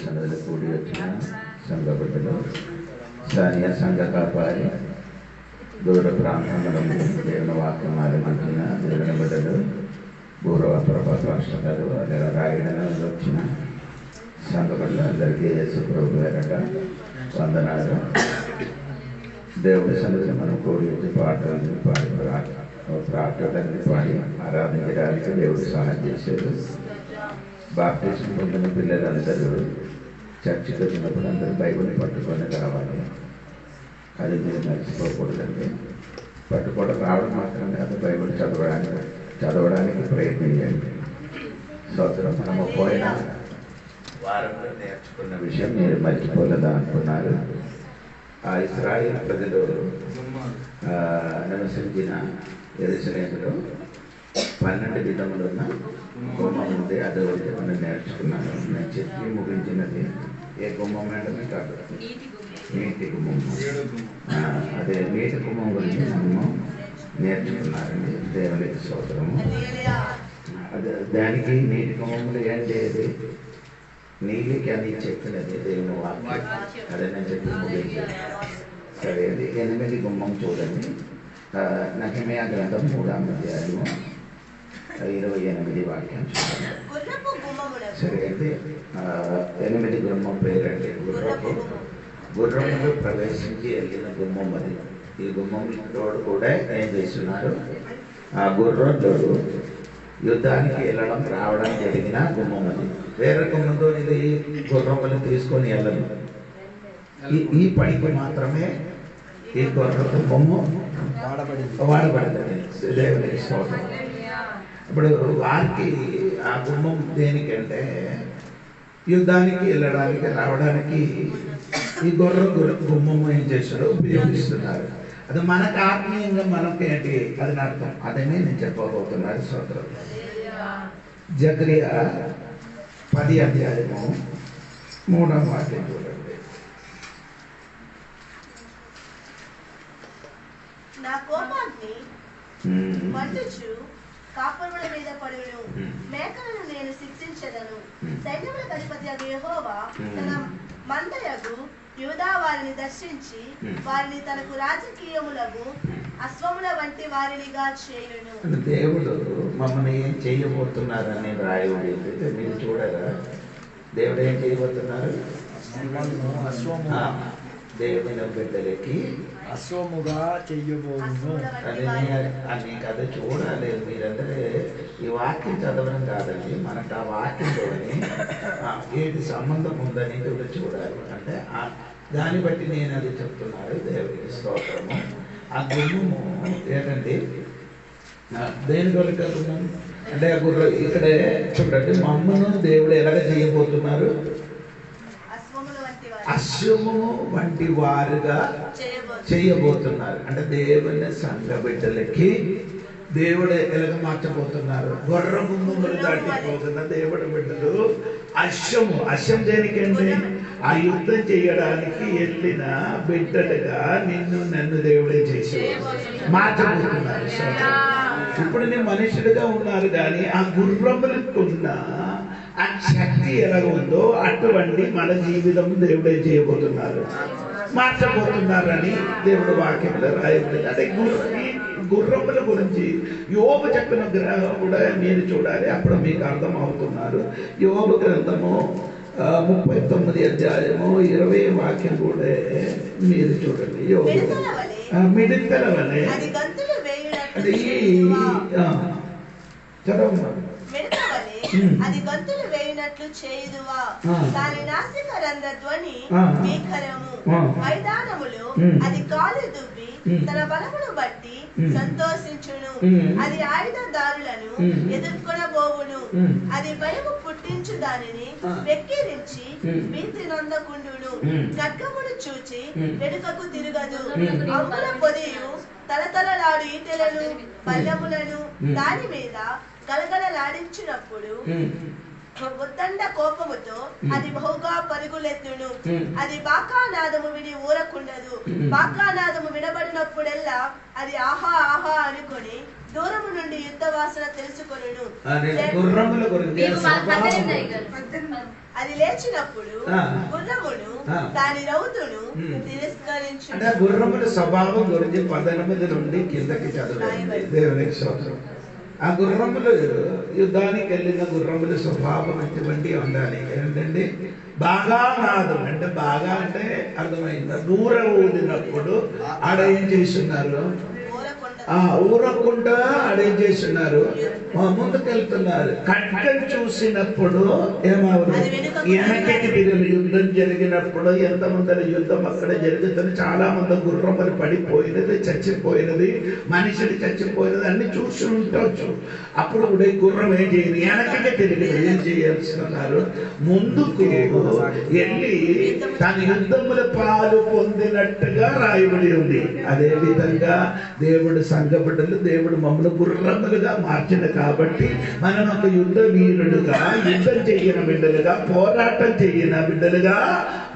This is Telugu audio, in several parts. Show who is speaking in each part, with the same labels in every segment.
Speaker 1: సన్నదిలో కూడి వచ్చిన సంఘ బిడ్డలు, స్థానియ సంఘ కాపారి, దూర ప్రాంతంలో దేవుని వాక్యం ఆలోచించిన దేవుని బిడ్డలు, పూర్వ ప్రభా రాష్ట్రాలు లేదా రాయడంలో వచ్చిన సంఘ బిడ్డలు అందరికీ యేసు ప్రభు పేరట వందనాలు. దేవుడి సన్నిధిని మనం కూడి వచ్చి పాటలు పాడి ప్రార్థనలు పాడి ఆరాధించడానికి దేవుడు సహాయం చేశారు. బాప్టిజం పొందిన పిల్లలందరూ చర్చికి వచ్చినప్పుడు అందరూ బైబిల్ని పట్టుకొని రావాలి. అది మీరు మర్చిపోకూడదండి. పట్టుకోవడం రావడం మాత్రం కాదు, బైబిల్ చదవడానికి ప్రయత్నించండి. స్తోత్రం. మనము పోయిన వారంలో నేర్చుకున్న విషయం మీరు మర్చిపోలేదా అనుకున్నారు. ఆ ఇశ్రాయేలు ప్రజలు నివసించిన యెరూషలేములో 12 విధములున్న గుమ్మం ఉంది. అది ఒకటి మనం నేర్చుకున్నాను. నేను చెప్పి ముగించినది ఏ గుమ్మం అంటే కాదు, నీటి గుమ్మం. అదే నీటి గుమ్మం గురించి మనము నేర్చుకున్నారండి. దేవునికి స్తోత్రము. అదే దానికి నీటి గుమ్మంలో ఏంటి, అది నీళ్ళకి అని చెప్పినది దేవుని వాక్యం. అదే నేను చెప్పి ముగించాను. సరే, అది 8 గుమ్మం చూడండి. నెహెమ్యా గ్రంథం 3వ అధ్యాయము 28 వాక్యం చూడండి. సరే, అయితే 8 గుమ్మం పేరండి. గుర్రములు ప్రవేశించి వెళ్ళిన గుమ్మం అది. ఈ గుమ్మంలో కూడా ఏం చేస్తున్నారు, ఆ గుర్రంలో యుద్ధానికి వెళ్ళడం రావడం జరిగిన గుమ్మం అది. వేరే గుమ్మంతో ఇది గుర్రములు తీసుకొని వెళ్ళదు. ఈ పనికి మాత్రమే ఈ గుర్రపు బొమ్మ వాడబడుతుంది. దేవునికి స్తోత్రం. ఇప్పుడు వారికి ఆ గుమ్మం దేనికంటే యుద్ధానికి వెళ్ళడానికి రావడానికి ఈ గుమ్మం ఏం చేశారో ఉపయోగిస్తున్నారు. అది మనకు ఆత్మీయంగా మనకేంటి అది అర్థం. అదేనే నేను చెప్పబోతున్నారు. స్తోత్రం. జకరియా 10వ అధ్యాయము 3వ వాక్యం చూడండి.
Speaker 2: నా కోపాగ్ని మండుచు కాపురుల మీద పడును, మేకలను నేను శిక్షించెదను. సైన్యములకు అధిపతి యెహోవా తన మందయగు యూదా వారిని దర్శించి వారిని తనకు రాజకీయములకు అశ్వముల వంటి వారినిగా చేయును.
Speaker 1: దేవుడు మమ్మల్ని ఏం చేయబోతున్నారని రాయబడింది. మీరు చూడగా దేవుడు ఏం చేయబోతున్నారు, దేవుని బిడ్డలకి
Speaker 3: అశ్వముగా చెయ్యబోను
Speaker 1: అని కథ చూడాలి. మీరందరూ ఈ వాక్యం చదవడం కాదండి, మనకు ఆ వాక్యం చూడని ఏది సంబంధం ఉందని చూడాలి. అంటే దాన్ని బట్టి నేను అది చెప్తున్నారు. దేవుడికి స్తోత్రము. ఆ గుమ్మము ఏంటండి, దేని కొరకు గుమ్మం అంటే ఆ గుర్ర ఇక్కడే చూడండి. మా అమ్మను దేవుడు ఎలాగ చేయబోతున్నారు, అశ్వము వంటి వారుగా చేయబోతున్నారు. అంటే దేవుని సంఘ బిడ్డలకి దేవుడు ఎలాగ మార్చబోతున్నారు, గొర్ర గుమ్మములు దాటిపోతున్న దేవుడి బిడ్డలు అశ్వం దేనికండి, ఆ యుద్ధం చేయడానికి వెళ్ళిన బిడ్డలుగా నన్ను దేవుడే చేసి మార్చబోతున్నారు. ఇప్పుడు నేను మనుషులుగా ఉన్నారు కానీ ఆ గుర్రములకున్న ఆ శక్తి ఎలాగ ఉందో అటువంటి మన జీవితం దేవుడే చేయబోతున్నారు, మార్చబోతున్నారని దేవుడు వాక్యంలో రాయబడింది. అంటే గుర్రముల గురించి యోబు చెప్పిన గ్రంథం కూడా మీరు చూడాలి, అప్పుడు మీకు అర్థం అవుతున్నారు. యోబు గ్రంథము 39వ అధ్యాయము 20వ వాక్యం కూడా మీరు చూడండి. యోబు మిడతల వలె అది చదవమ్మా.
Speaker 2: అది గంతులు వేయునట్లు చేయుదువా, దాని నాసిక రంధ్ర ధ్వని భీకరము. మైదానములో అది కాలు దువ్వి తన బలమును బట్టి సంతోషించును. అది ఆయుధదారులను ఎదుర్కొనబోవును. అది భయము పుట్టించు దానిని వెక్కిరించి భీతి నందకుండును. ఖడ్గమును చూచి వెనుకకు తిరగదు. అంబుల పొదియు తలతలలాడు ఈటెలను బల్లములను దాని మీద గలగలలాడించినప్పుడు ఉద్దండ కోపముతో అది బహుగా పరుగులెత్తును. అది బాకానాదము విని ఊరకుండదు. బాకానాదము వినబడినప్పుడెల్లా అది ఆహా ఆహా అనుకొని దూరము నుండి యుద్ధ వాసన తెలుసుకొనును.
Speaker 1: గుర్రముల గురించి
Speaker 2: అది లేచినప్పుడు గుర్రమును దాని రౌతును తిరస్కరించు.
Speaker 1: అంటే గుర్రముల స్వభావం గురించి 18 నుండి కిందకి చదవండి. దేవునికి స్తోత్రం. ఆ గుర్రములు యుద్ధానికి వెళ్ళిన గుర్రముల స్వభావం ఎటువంటి ఉండాలి ఏంటంటే బాగా నాదం అంటే బాగా అంటే అర్థమైందా దూరం ఊదినప్పుడు ఆడ ఏం చేస్తున్నారు ఊరకుండా ఆడేం చేస్తున్నారు ముందుకెళ్తున్నారు. కట్టెలు చూసినప్పుడు ఏమవుతుంది వెనకకి తిరిగి యుద్ధం జరిగినప్పుడు ఎంతమంది యుద్ధం అక్కడ జరుగుతుంది. చాలా మంది గుర్రములు పడిపోయినది చచ్చిపోయినది మనిషిని చచ్చిపోయినది అన్ని చూసి ఉండవచ్చు. అప్పుడు కూడా గుర్రం ఏం చేయదు వెనకకి తిరిగి ఏం చేయాల్సిన్నారు ముందుకు వెళ్ళి తన యుద్ధముల పాలు పొందినట్టుగా రాయబడి ఉంది. అదే విధంగా దేవుడు సంఘ బిడ్డలు దేవుడు మమ్మల్ని గుర్రములుగా మార్చిన కాబట్టి మనం ఒక యుద్ధ వీరుడుగా యుద్ధం చెయ్యిన బిడ్డలుగా పోరాటం చెయ్యిన బిడ్డలుగా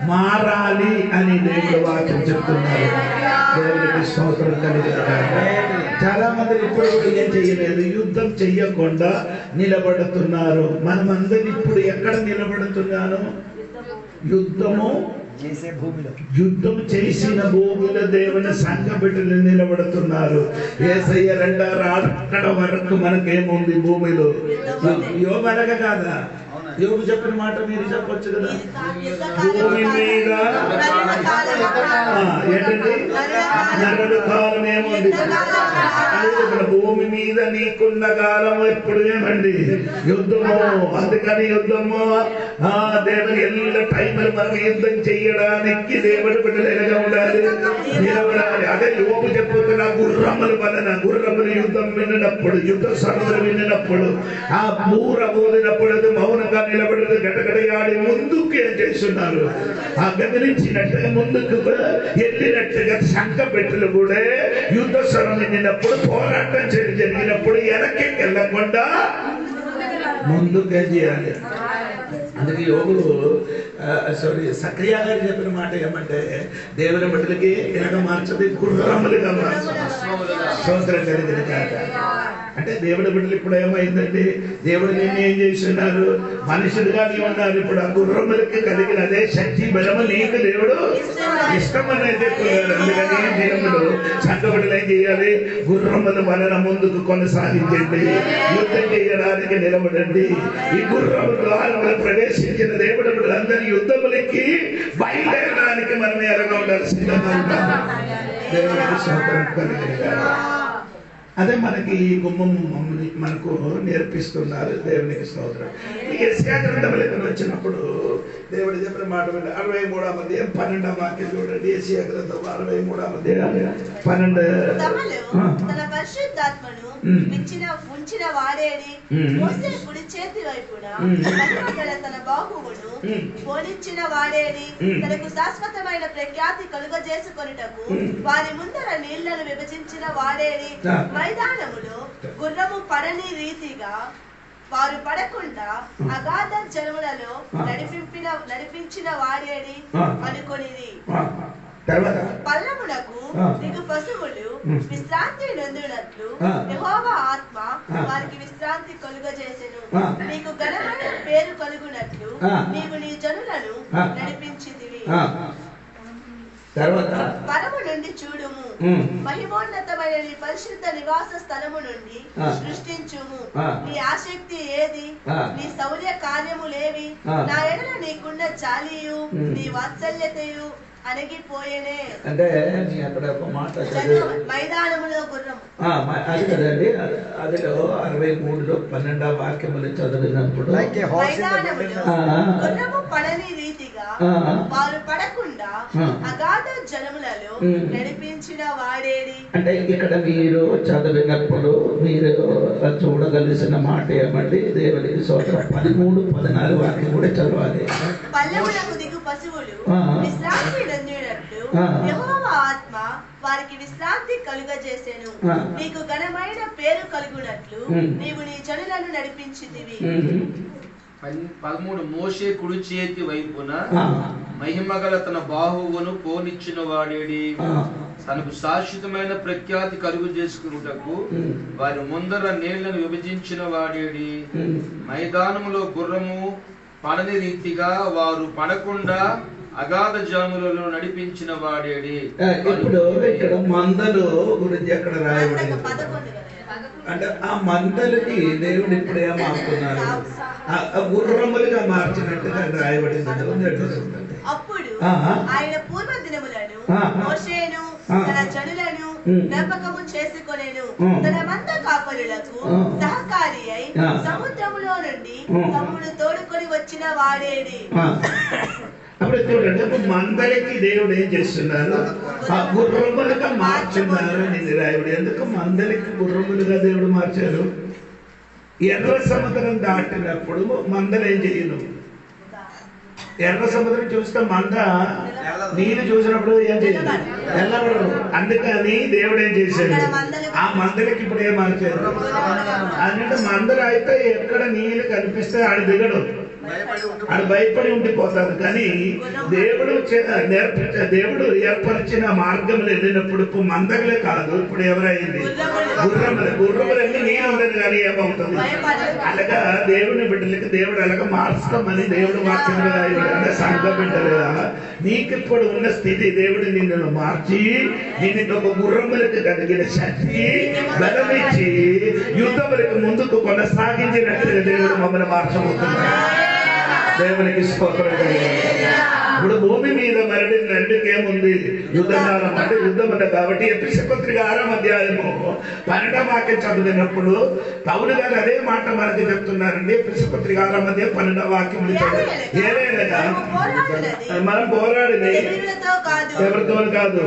Speaker 1: మారాలి అని దేవుడు వాక్యం చెప్తున్నారు. దేవుడికి స్తోత్రం కలిగిన చాలా మంది ఇప్పుడు ఏం చెయ్యలేదు యుద్ధం చెయ్యకుండా నిలబడుతున్నారు. మనమందరం ఇప్పుడు ఎక్కడ నిలబడుతున్నాను యుద్ధం చేసిన భూమిలో దేవుని సంఘ బిడ్డలు నిలబడుతున్నారు. యేసయ్య రెండారు అక్కడ వరకు మనకేముంది భూమిలో యోబు అనగ కాదా యోబు చెప్పిన మాట మీరు చెప్పొచ్చు కదా భూమి మీద ఏంటండి నరుడు కాలం ఏముంది భూమి మీద నీకున్న కాలం ఎప్పుడు ఏమండి యుద్ధము. అందుకని యుద్ధము దేవుని ఎల్ల టైంలో మనం యుద్ధం చెయ్యడానికి దేవుడి బిడ్డలు ఎలాగా ఉండాలి నిలబడాలి. అదే యోబు చెప్పుతున్న గుర్రముల వలన గుర్రములు యుద్ధం విన్నప్పుడు యుద్ధ సరువులు విన్నప్పుడు ఆ బూర ఊదినప్పుడు అది మౌనంగా నిలబడి గడగడయాడి ముందుకు ఏం చేస్తున్నారు ఆ గమనించినట్టుగా ముందుకు వెళ్ళినట్టుగా సంఘ బిడ్డలు కూడా యుద్ధ స్వరం విన్నప్పుడు పోరాటం జరిగినప్పుడు వెనక్కి వెళ్ళకుండా ముందుకే చేయాలి. అందుకే యోగులు సక్రియ గారు చెప్పిన మాట ఏమంటే దేవుని బిడ్డలకి ఎనక మార్చది గుర్రములుగా స్తోత్రం కలిగిన కాక. అంటే దేవుడి బిడ్డలు ఇప్పుడు ఏమైందండి దేవుడు నిన్ను ఏం చేస్తున్నారు మనుషులుగా నీ ఉన్నారు. ఇప్పుడు ఆ గుర్రములకి కలిగిన అదే శక్తి బలము నీకు దేవుడు ఇష్టమని చెప్పారు. అందుకని దేవుడు సంఘ బిడ్డలు ఏం చేయాలి గుర్రముల వలన ముందుకు కొనసాగించండి యుద్ధం చేయడానికి నిలబడండి. ఈ గుర్రము ద్వారా ప్రవేశించిన దేవుడు బిడ్డలందరి యుద్ధములకి బయలుదేరడానికి మనం ఎలాగా ఉండాలి సిద్ధంగా ఉంటాం. దేవుడికి స్తోత్రం కలిగిన అదే మనకి ఈ గుమ్మం మనకు నేర్పిస్తున్నారు. దేవునికి స్తోత్రం. యెషయా గ్రంథంలోకి వచ్చినప్పుడు దేవుడు చెప్పిన మాట 63వ అధ్యాయం 12వ వాక్యం చూడండి. యెషయా గ్రంథం 63వ అధ్యాయం 12
Speaker 2: తన పరిశుద్ధాత్మను ఉంచిన వాడేడి మోసే కుడి చేతి వైపున తన బాహువును పోనిచ్చిన వాడేడి తనకు శాశ్వతమైన ప్రఖ్యాతి కలుగజేసుకొనుటకు వారి ముందర నీళ్లను విభజించిన వాడేడి మైదానములో గుర్రము పడని రీతిగా వారు పడకుండా అగాధ జలములలో నడిపించిన వాడేడి అనుకొనిది. పల్లమునకు దిగు పశువులు విశ్రాంతి నొందునట్లు యెహోవా ఆత్మ వారికి విశ్రాంతి కలుగజేసెను. నీకు ఘనమైన పేరు కలుగునట్లు నీవు నీ జనులను నడిపించితివి. పరము నుండి చూడుము మహిమోన్నతమైన నీ పరిశుద్ధ నివాస స్థలము నుండి సృష్టించుము. నీ ఆసక్తి ఏది నీ శౌర్య కార్యములేవి నా ఎడల నీకున్న జాలియు నీ వాత్సల్యతయు అణగిపోయేనే.
Speaker 1: అంటే అక్కడ ఒక మాట
Speaker 2: మైదానములో గుర్రం
Speaker 1: అది కదండి. అదిలో 63లో 12వ వాక్యములు చదివినప్పుడు
Speaker 2: గుర్రము పడని రీతిగా వారు పడకుండా అగాధ జలములలో నడిపించిన వాడేడి.
Speaker 1: అంటే ఇక్కడ మీరు చదివినప్పుడు మీరు చూడగలిసిన మాట ఏమండి దేవునికి స్తోత్రం 13, 14 వాక్యం కూడా చదవాలి.
Speaker 2: పల్లములకు దిగు పశువులు విశ్రాంతి నొందినట్లు యెహోవా ఆత్మ వారికి విశ్రాంతి కలుగజేసెను. నీకు ఘనమైన పేరు కలుగునట్లు నీవు నీ జనులను నడిపించితివి.
Speaker 4: 13 మోషే కుడి చేతి వైపున మహిమగల తన బాహువును పోనిచ్చిన వాడేడి తనకు శాశ్వతమైన ప్రఖ్యాతి కలుగు చేసుకున్నటకు వారి ముందర నీళ్లను విభజించిన వాడేడి. మైదానములో గుర్రము పడని రీతిగా వారు పడకుండా అగాధ జాములలో నడిపించిన వాడేడి.
Speaker 1: ఇప్పుడు ఇక్కడ మందలు గురించి ఎక్కడ రాయబడింది అంటే ఆ మందలకి దేవుడు ఇప్పుడు ఏమాడుతున్నారు, గుర్రములుగా మార్చినట్టుగా రాయబడింది.
Speaker 2: అప్పుడు ఆయన పూర్వ దినములను మోషేను తన జనులను జ్ఞాపకము చేసుకొనెను. తన మంద కాపరులకు సహకారి అయి సముద్రములో నుండి తమ్ముడు తోడుకొని వచ్చిన వాడేడి.
Speaker 1: అప్పుడు చూడండి, మందలకి దేవుడు ఏం చేస్తున్నారు, ఆ గుర్రములుగా మార్చున్నారు అని రాయబడి. ఎందుకు మందలకి గుర్రములుగా దేవుడు మార్చారు? ఎర్ర సముద్రం దాటినప్పుడు మందలు ఏం చేయను, ఎర్ర సముద్రం చూస్తే మంద నీళ్ళు చూసినప్పుడు ఏం చేయదు, ఎల్లబడరు. అందుకని దేవుడు ఏం చేశాడు, ఆ మందలకి ఇప్పుడు ఏం మార్చారు అంటే మందలు అయితే ఎక్కడ నీళ్ళు కనిపిస్తే ఆడ దిగడు, ఆడ భయపడి ఉండిపోతారు. కానీ దేవుడు ఏర్పరిచిన మార్గంలో వెళ్ళినప్పుడు మందలే కాదు, ఇప్పుడు ఎవరైంది గుర్రములన్నీ నీళ్ళు ఉండదు కానీ ఏమవుతుంది. అలాగా దేవుని బిడ్డలకి దేవుడు అలాగా మార్చుతామని దేవుడు వాక్యంలో రాయబడి. సంఘ బిడ్డలుగా నీకు ఇప్పుడు ఉన్న స్థితి దేవుడు నిన్ను మార్చి నిన్ను ఒక గుర్రములకు కలిగిన శక్తి బలమిచ్చి యుద్ధములకు ముందుకు కొనసాగించినట్టుగా దేవుడు మమ్మల్ని మార్చబోతున్నాడు. దేవునికి స్తోత్రం. ఇప్పుడు భూమి మీద మరణికేముంది, యుద్ధకాలం అంటే యుద్ధం అంటే. కాబట్టి ఎఫెసీయుల పత్రిక 6వ అధ్యాయము 12వ వాక్యం చదివినప్పుడు పౌలు గారు అదే మాట మనకి చెప్తున్నారండి. ఎఫెసీయుల పత్రిక 6వ అధ్యాయం 12వ వాక్యం ఏదైనా మనం పోరాడేది ఎవరితో కాదు,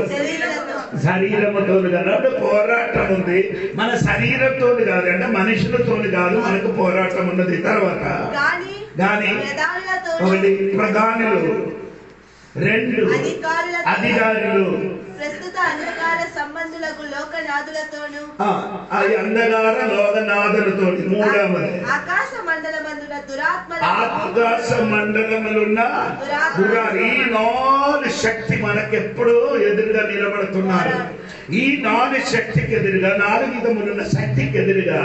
Speaker 1: శరీరముతో కాదు. పోరాటం ఉంది, మన శరీరంతో కాదు, అంటే మనుషులతో కాదు, మనకు పోరాటం ఉన్నది. తర్వాత గాని ఒకటి ప్రధానులు, రెండు అధికారులు,
Speaker 2: ప్రస్తుత అంధకార సంబంధులకు లోకనాథులతోను
Speaker 1: అంధకార లోకనాథులతో, మూడవది
Speaker 2: ఆకాశ మండలమందున
Speaker 1: ఆకాశ మండలములున్న ఈ 4 శక్తి మనకెప్పుడు ఎదురుగా నిలబడుతున్నారు. ఈ 4 శక్తికి ఎదురుగా, 4 విధములున్న శక్తికి ఎదురుగా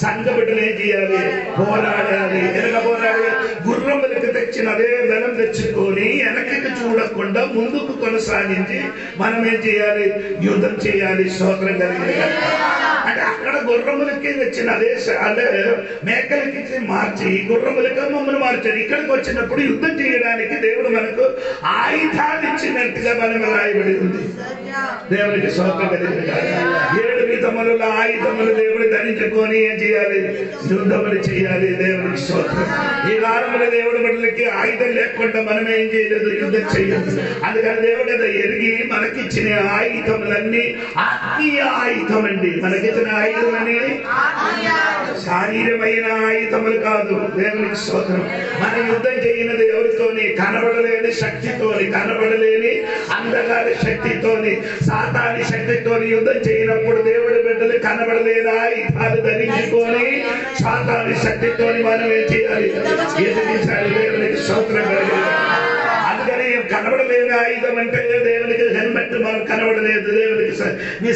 Speaker 1: సంఘ బిడ్డలు ఏం చేయాలి, పోరాడాలి. ఎనక పోరాడి గుర్రములకు తెచ్చిన అదే బలం తెచ్చుకొని వెనక్కి చూడకుండా ముందుకు కొనసాగించి మనం ఏం చేయాలి, యుద్ధం చేయాలి. స్తోత్రం కలిగింది. అంటే అక్కడ గుర్రములకి వచ్చిన అదే అంటే మేకలకి మార్చి గుర్రములకి మమ్మల్ని మార్చారు. ఇక్కడికి వచ్చినప్పుడు యుద్ధం చేయడానికి దేవుడు మనకు ఆయుధాలు ఇచ్చినట్టుగా మనం రాయబడి ఉంది. దేవునికి స్తోత్రం కలిగింది. 7 విధముల ఆయుధములు దేవుడు ధరించుకొని ఏం చేయాలి, యుద్ధములు చేయాలి. దేవునికి స్తోత్రం. ఈ వారముల దేవుడు బిడ్డలకి ఆయుధం లేకుండా మనం ఏం చేయలేదు, యుద్ధం చేయలేదు. అందుకని దేవుడు ఎరిగి మనకిచ్చిన ఆయుధములన్నీ ఆత్మీయ ఆయుధం అండి. మనకిచ్చిన ఆయుధం అనేది శారీరమైన ఆయుధములు కాదు. దేవునికి స్తోత్రం. మనం యుద్ధం చేయనది ఎవరితోని, కనబడలేని శక్తితోని, కనబడలేని అంధకార శక్తితోని, సాతాని శక్తితోని యుద్ధం చేయనప్పుడు దేవుడి బిడ్డలు కనబడలేని ఆయుధాలు ధరించుకొని సాతాని శక్తితోని మనం ఏం చేయాలి, ఎదిరించాలి. దేవునికి స్తోత్రం కలిగింది. అందుకని కనబడలేని ఆయుధం అంటే దేవునికి హెల్మెట్ మనం కనబడలేదు. దేవునికి నీ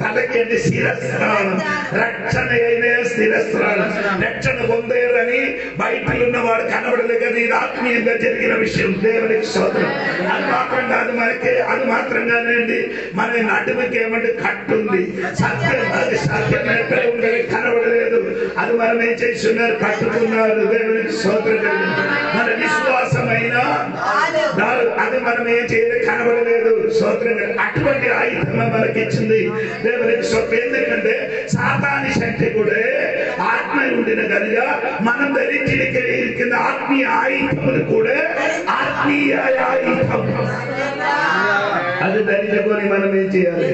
Speaker 1: తలకి అంటే శిరస్త్రాణం, రక్షణ అయిన స్థిరస్త్రాణం, రక్షణ పొందేరని బయటలో ఉన్నవాడు కనబడలేదు. కానీ ఇది ఆత్మీయంగా జరిగిన విషయం. దేవునికి స్తోత్రం. అది మాత్రం కాదు, మనకి అది మాత్రంగానేండి మన నటుమకి ఏమంటే కట్టుంది. సత్యం, అది సత్యం ఎక్కడ ఉండేది కనబడలేదు. అది మనం ఏం చేస్తున్నారు, కట్టుకున్నారు. దేవునికి స్తోత్రం. మన విశ్వాసమైన అది మనం ఏం చేయలేదు, కనబడలేదు. స్తోత్రం. అటువంటి ఆయుధం మనకి ఇచ్చింది దేవునికి స్తోత్రం. ఎందుకంటే సాతాని శక్తి కూడా ఆత్మ ఉండిన కనుక మనం ధరించిన కింద ఆత్మీయ ఆయుధములు కూడా ఆత్మీయ ఆయుధం. అది ధరించుకొని మనం ఏం చేయాలి,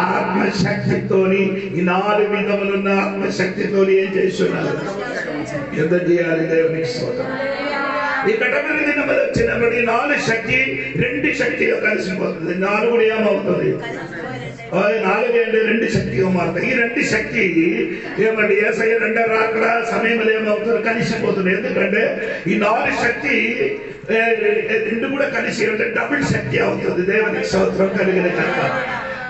Speaker 1: ఆత్మశక్తితోని ఈ 4 విధములున్న ఆత్మశక్తితోని ఏం చేస్తున్నారు, యుద్ధం చేయాలి. దేవునికి స్తోత్రం. ఈ కటమరి దినములు వచ్చినప్పుడు 4 శక్తి 2 శక్తిగా కలిసిపోతుంది. 4 ఏమవుతుంది, నాలుగేళ్ళు రెండు శక్తిగా మారుతాయి. ఈ రెండు శక్తి ఏమండి యేసయ్య రెండో రాకడ సమయంలో ఏమవుతుంది కలిసిపోతుంది. ఎందుకంటే ఈ నాలుగు శక్తి రెండు కూడా కలిసి డబుల్ శక్తి అవుతుంది. దేవునికి స్తోత్రం కలిగిన కనుక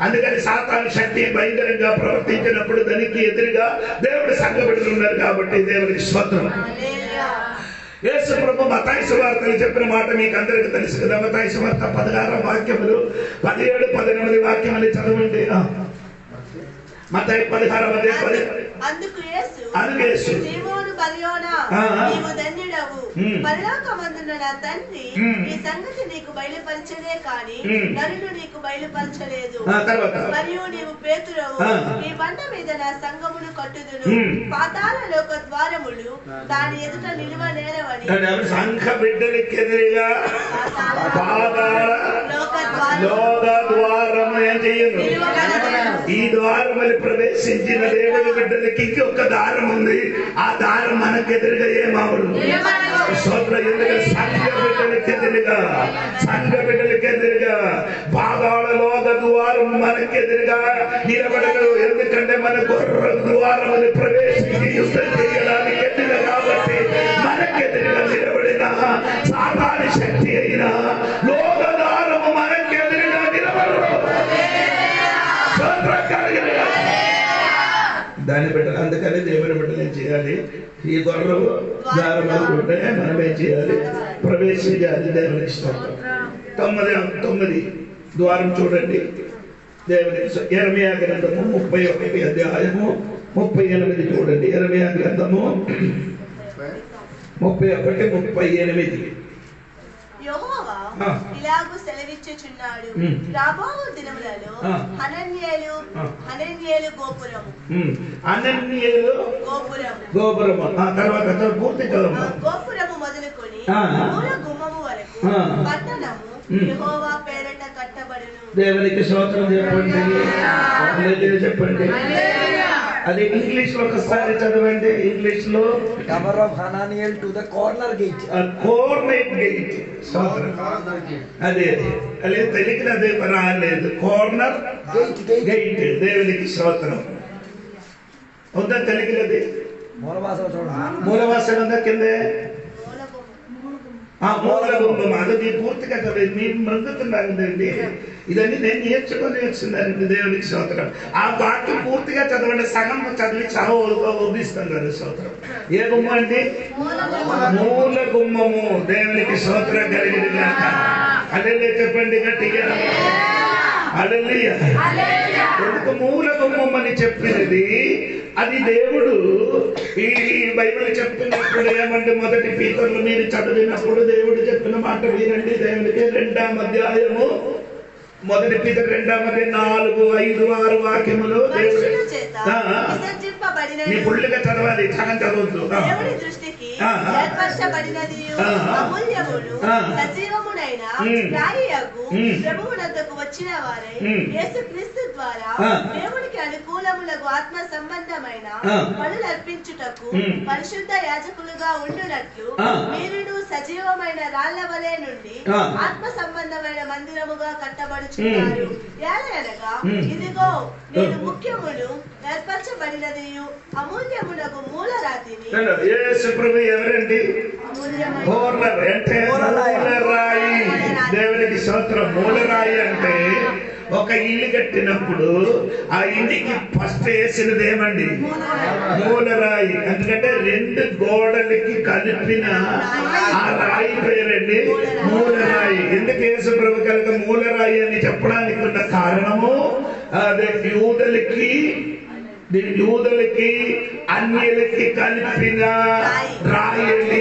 Speaker 1: అందుకని సాతాను శక్తి భయంకరంగా ప్రవర్తించినప్పుడు దానికి ఎదురుగా దేవుడు సంఘబిడ్డలు ఉన్నారు కాబట్టి దేవునికి స్తోత్రం. యేసు ప్రభు మత్తయి సువార్తలు చెప్పిన మాట మీకు అందరికీ తెలుసు కదా. మత్తయి సువార్త 16 వాక్యములు 17, 18 వాక్యములు చదవండి. మత్తయి 16
Speaker 2: అందుకు యేసు సీమోను బర్యోనా నీవు ధన్యుడవు, పరలోకమందున్న నా తండ్రి ఈ సంగతి నీకు బయలుపరచదే కాని నన్ను నీకు బయలుపరచలేదు. మరియు నీవు పేతురవు, ఈ బండ మీద నా సంఘమును కట్టుదును, పాతాళ లోక ద్వారములు దాని ఎదుట నిలువ నేరవని.
Speaker 1: సంఘ బిడ్డలకి ఎదురుగా లోక ద్వారము ఏం చేయను. ఈ ద్వారములు ప్రవేశించిన దేవుని బిడ్డలకి ఇంకొక దారం ఉంది. ఆ దారం మనకు ఎదురుగా ఏమవును స్తోత్రం. ఎందుకంటే సంఘ బిడ్డలకి ఎదురుగా పాదాల లోక ద్వారం మనకి ఎదురుగా నిలబడదు. ఎందుకంటే మన గొర్రె ద్వారములు ప్రవేశించి యుద్ధం చేయడానికి ఎదురుగా కాబట్టి మనకి ఎదురుగా నిలబడిన సాతాను శక్తి అయిన లోక ద్వారము మనకి ఎదురుగా నిలబడదు. దాన్ని బిడ్డలు అందుకని దేవుని బిడ్డలు ఏం చేయాలి? ఈ గొర్రె ద్వారం అనుకుంటే మనం ఏం చేయాలి? ప్రవేశించాలి. దేవునికి స్తోత్రం. 9 ద్వారం చూడండి. దేవుని యెర్మయా గ్రంథము 31 అధ్యాయము 38 చూడండి. యెర్మయా గ్రంథము 31, 38.
Speaker 2: యెహోవా ఇలాగు సెలవిచ్చుచున్నాడు, రాబో దినములలో హనన్యేలు గోపురము
Speaker 1: తర్వాత పూర్తి
Speaker 2: గోపురము మొదలుకొని మూల గుమ్మము వరకు పట్టణము యెహోవా పేరట కట్టబడును.
Speaker 1: దేవునికి స్తోత్రం చెప్పండి. అది ఇంగ్లీష్ లో ఒకసారి చదవండి. ఇంగ్లీష్ లో
Speaker 3: tower of Hananel to the corner gate.
Speaker 1: Corner gate. అదే అదే తెలుగులో అదే రాలేదు. Corner gate. దేవునికి స్తోత్రం. ఉందా తెలుగులోది? మూలవాసన ఉందా కిందే? మూల గుమ్మం. అది పూర్తిగా చదివి మీరు మృంగుతున్నారండి. ఇదన్నీ నేను నేర్చుకొని వచ్చిందండి. దేవునికి స్తోత్రం. ఆ వాక్యం పూర్తిగా చదవండి. సగం చదివి చదివిస్తాం కదా. స్తోత్రం. ఏ గుమ్మం అండి? మూల గుమ్మము. దేవునికి స్తోత్రం కలిగిన అదే చెప్పండి గట్టిగా. హల్లెలూయా. ఎందుకు మూల గుమ్మం అని చెప్పినది? అది దేవుడు ఈ బైబిల్ చెప్తున్నప్పుడు ఏమంటే మొదటి పీతర్లు మీరు చదివినప్పుడు దేవుడు చెప్పిన మాట వినండి. దేవునికి 2వ అధ్యాయము మొదటి పీతర్ 2వ అధ్యాయం 4, 5, 6 వాక్యములు నీ పుల్లిగా చదవాలి. సగం చదవద్దు.
Speaker 2: దేవుని దృష్టికి ఏర్పరచబడినది అమూల్యమును సజీవమునైన రాయియగు ప్రభువునకు వచ్చిన వారై యేసుక్రీస్తు ద్వారా దేవునికి అనుకూలములకు ఆత్మ సంబంధమైన పనులు అర్పించుటకు పరిశుద్ధ యాజకులుగా ఉండునట్లు మీరును సజీవమైన రాళ్ల వలె నుండి ఆత్మ సంబంధమైన మందిరముగా కట్టబడుచున్నారు. ఏలయనగా ఇదిగో నేను ముఖ్యమును ఏర్పరచబడినది అమూల్యమునకు మూల రాతిని.
Speaker 1: యేసు ప్రభు ఎవరండి? మూలరాయి. దేవునికి స్తోత్రం. మూలరాయి అంటే ఒక ఇల్లు కట్టినప్పుడు ఆ ఇంటికి ఫస్ట్ వేసినది ఏమండి? మూలరాయి. ఎందుకంటే 2 గోడలకి కలిపిన ఆ రాయి పేరండి మూలరాయి. ఎందుకు యేసు ప్రభు కనుక మూలరాయి అని చెప్పడానికి ఉన్న కారణము అదే యూదులకి అన్యులకి కలిపిన రాయి అండి.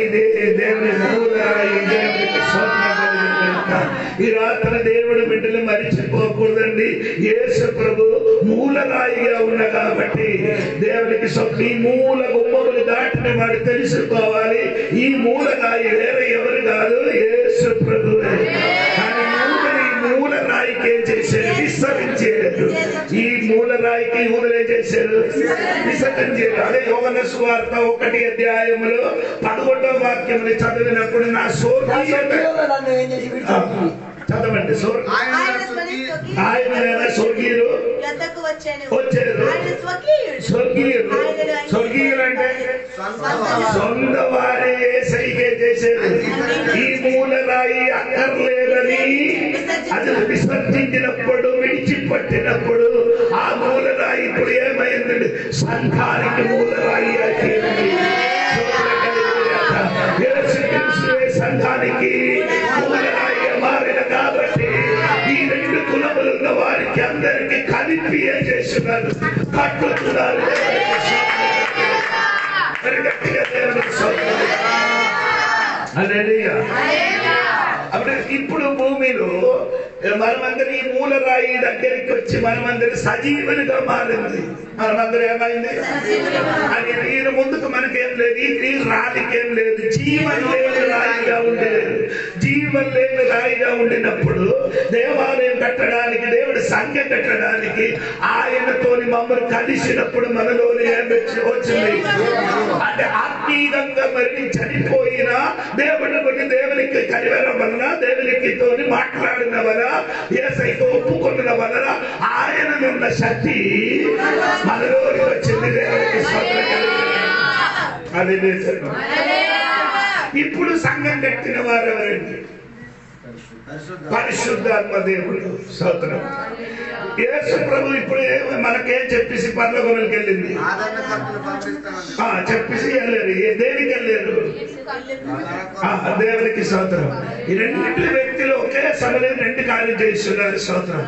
Speaker 1: దేవుని మూలరాయి. దేవునికి స్తోత్రం. ఈ రాత్రి దేవుడి బిడ్డలు మరిచిపోకూడదండి. యేసు ప్రభు మూలరాయిగా ఉన్న కాబట్టి దేవునికి ఈ మూల గుమ్మములు దాటిన వాడు తెలుసుకోవాలి. ఈ మూలరాయి వేరే ఎవరు కాదు, యేసు ప్రభువే. కానీ మూల రాయికి ఏం చేశారు? విస్తరించారు. ఈ మూల రాయికి యూదులు ఏం చేశారు? విసర్జించారు. అదే యోహాను సువార్త 1వ అధ్యాయములో 11వ వాక్యములు చదివినప్పుడు నా చదవండి. ఆయన స్వర్గీయులు
Speaker 2: వచ్చెను.
Speaker 1: వచ్చెను.
Speaker 2: ఆయన స్వకీయుడు.
Speaker 1: స్వర్గీయుడు. స్వర్గీయులు అంటే సొంత వారే సరిగే చేసేది. ఈ మూలరాయి అక్కర్లేదని అది విసర్జించినప్పుడు, విడిచిపట్టినప్పుడు ఆ మూలరాయి ఇప్పుడు ఏమైందండి? సంఘానికి మూలరాయి అయిపోయింది. సంఘానికి మూలరాయి మారిన కాబట్టి ఈ రెండు కులములున్న వారికి అందరికి కలిపి ఏం చేస్తున్నారు? కట్టుతున్నారు. అప్పుడు ఇప్పుడు భూమిలో మనమందరం ఈ మూలరాయి దగ్గరికి వచ్చి మనమందరం సజీవులుగా మారింది. మనమందరం ఏమైంది? అది ఈయన ముందుకు మనకేం లేదు, ఈ రాతికేం లేదు, జీవన్ లేని రాయిగా ఉండేది. జీవన్ లేని రాయిగా ఉండినప్పుడు దేవాలయం కట్టడానికి, దేవుడి సంఖ్య కట్టడానికి ఆయనతోని మమ్మల్ని కలిసినప్పుడు మనలోని వచ్చింది. అంటే ఆత్మీయంగా మరి చనిపోయిన దేవుని కొన్ని దేవునికి కలివడం వలన, దేవునికి తోని మాట్లాడిన వలన, యేసయ్యతో ఒప్పుకున్న వలన ఆయననున్న శక్తి మనలోకి వచ్చింది. దేవునికి స్తోత్రం. ఇప్పుడు సంఘం కట్టిన వారు ఎవరండి? పరిశుద్ధాత్మ దేవుడు. స్తోత్రం. యేసు ప్రభు ఇప్పుడు మనకేం చెప్పేసి పరలోకంలోకి వెళ్ళింది? చెప్పేసి వెళ్ళారు. దేనికి వెళ్ళారు? దేవునికి స్తోత్రం. ఈ రెండు వ్యక్తులు ఒకే సమయంలో రెండు కార్యం చేస్తున్నారు. స్తోత్రం.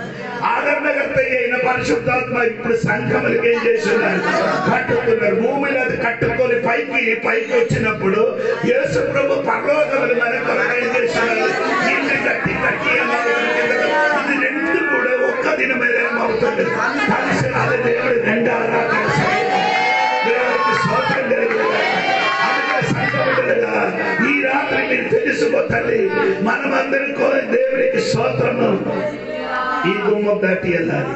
Speaker 1: ఆదరణకర్త అయిన పరిశుద్ధాత్మ ఇప్పుడు సంఘములకి ఏం చేస్తున్నారు? కట్టుతున్నారు. భూమిలో అది కట్టుకొని పైకి వచ్చినప్పుడు యేసు ప్రభు పరలోకములు మనకు ఏం చేస్తున్నారు? కట్టి ఇది రెండు కూడా ఒక్క దినం మీద ఏమవుతుంది? కలిసి అది దేవుడు రెండు ఆరాధన. దేవుడికి స్తోత్రం కలిగిన ఈ రాత్రి మీరు తెలుసుకోవాలి, మనమందరం దేవుడికి స్తోత్రము. ఈ గుమ్మం దాటి వెళ్ళాలి.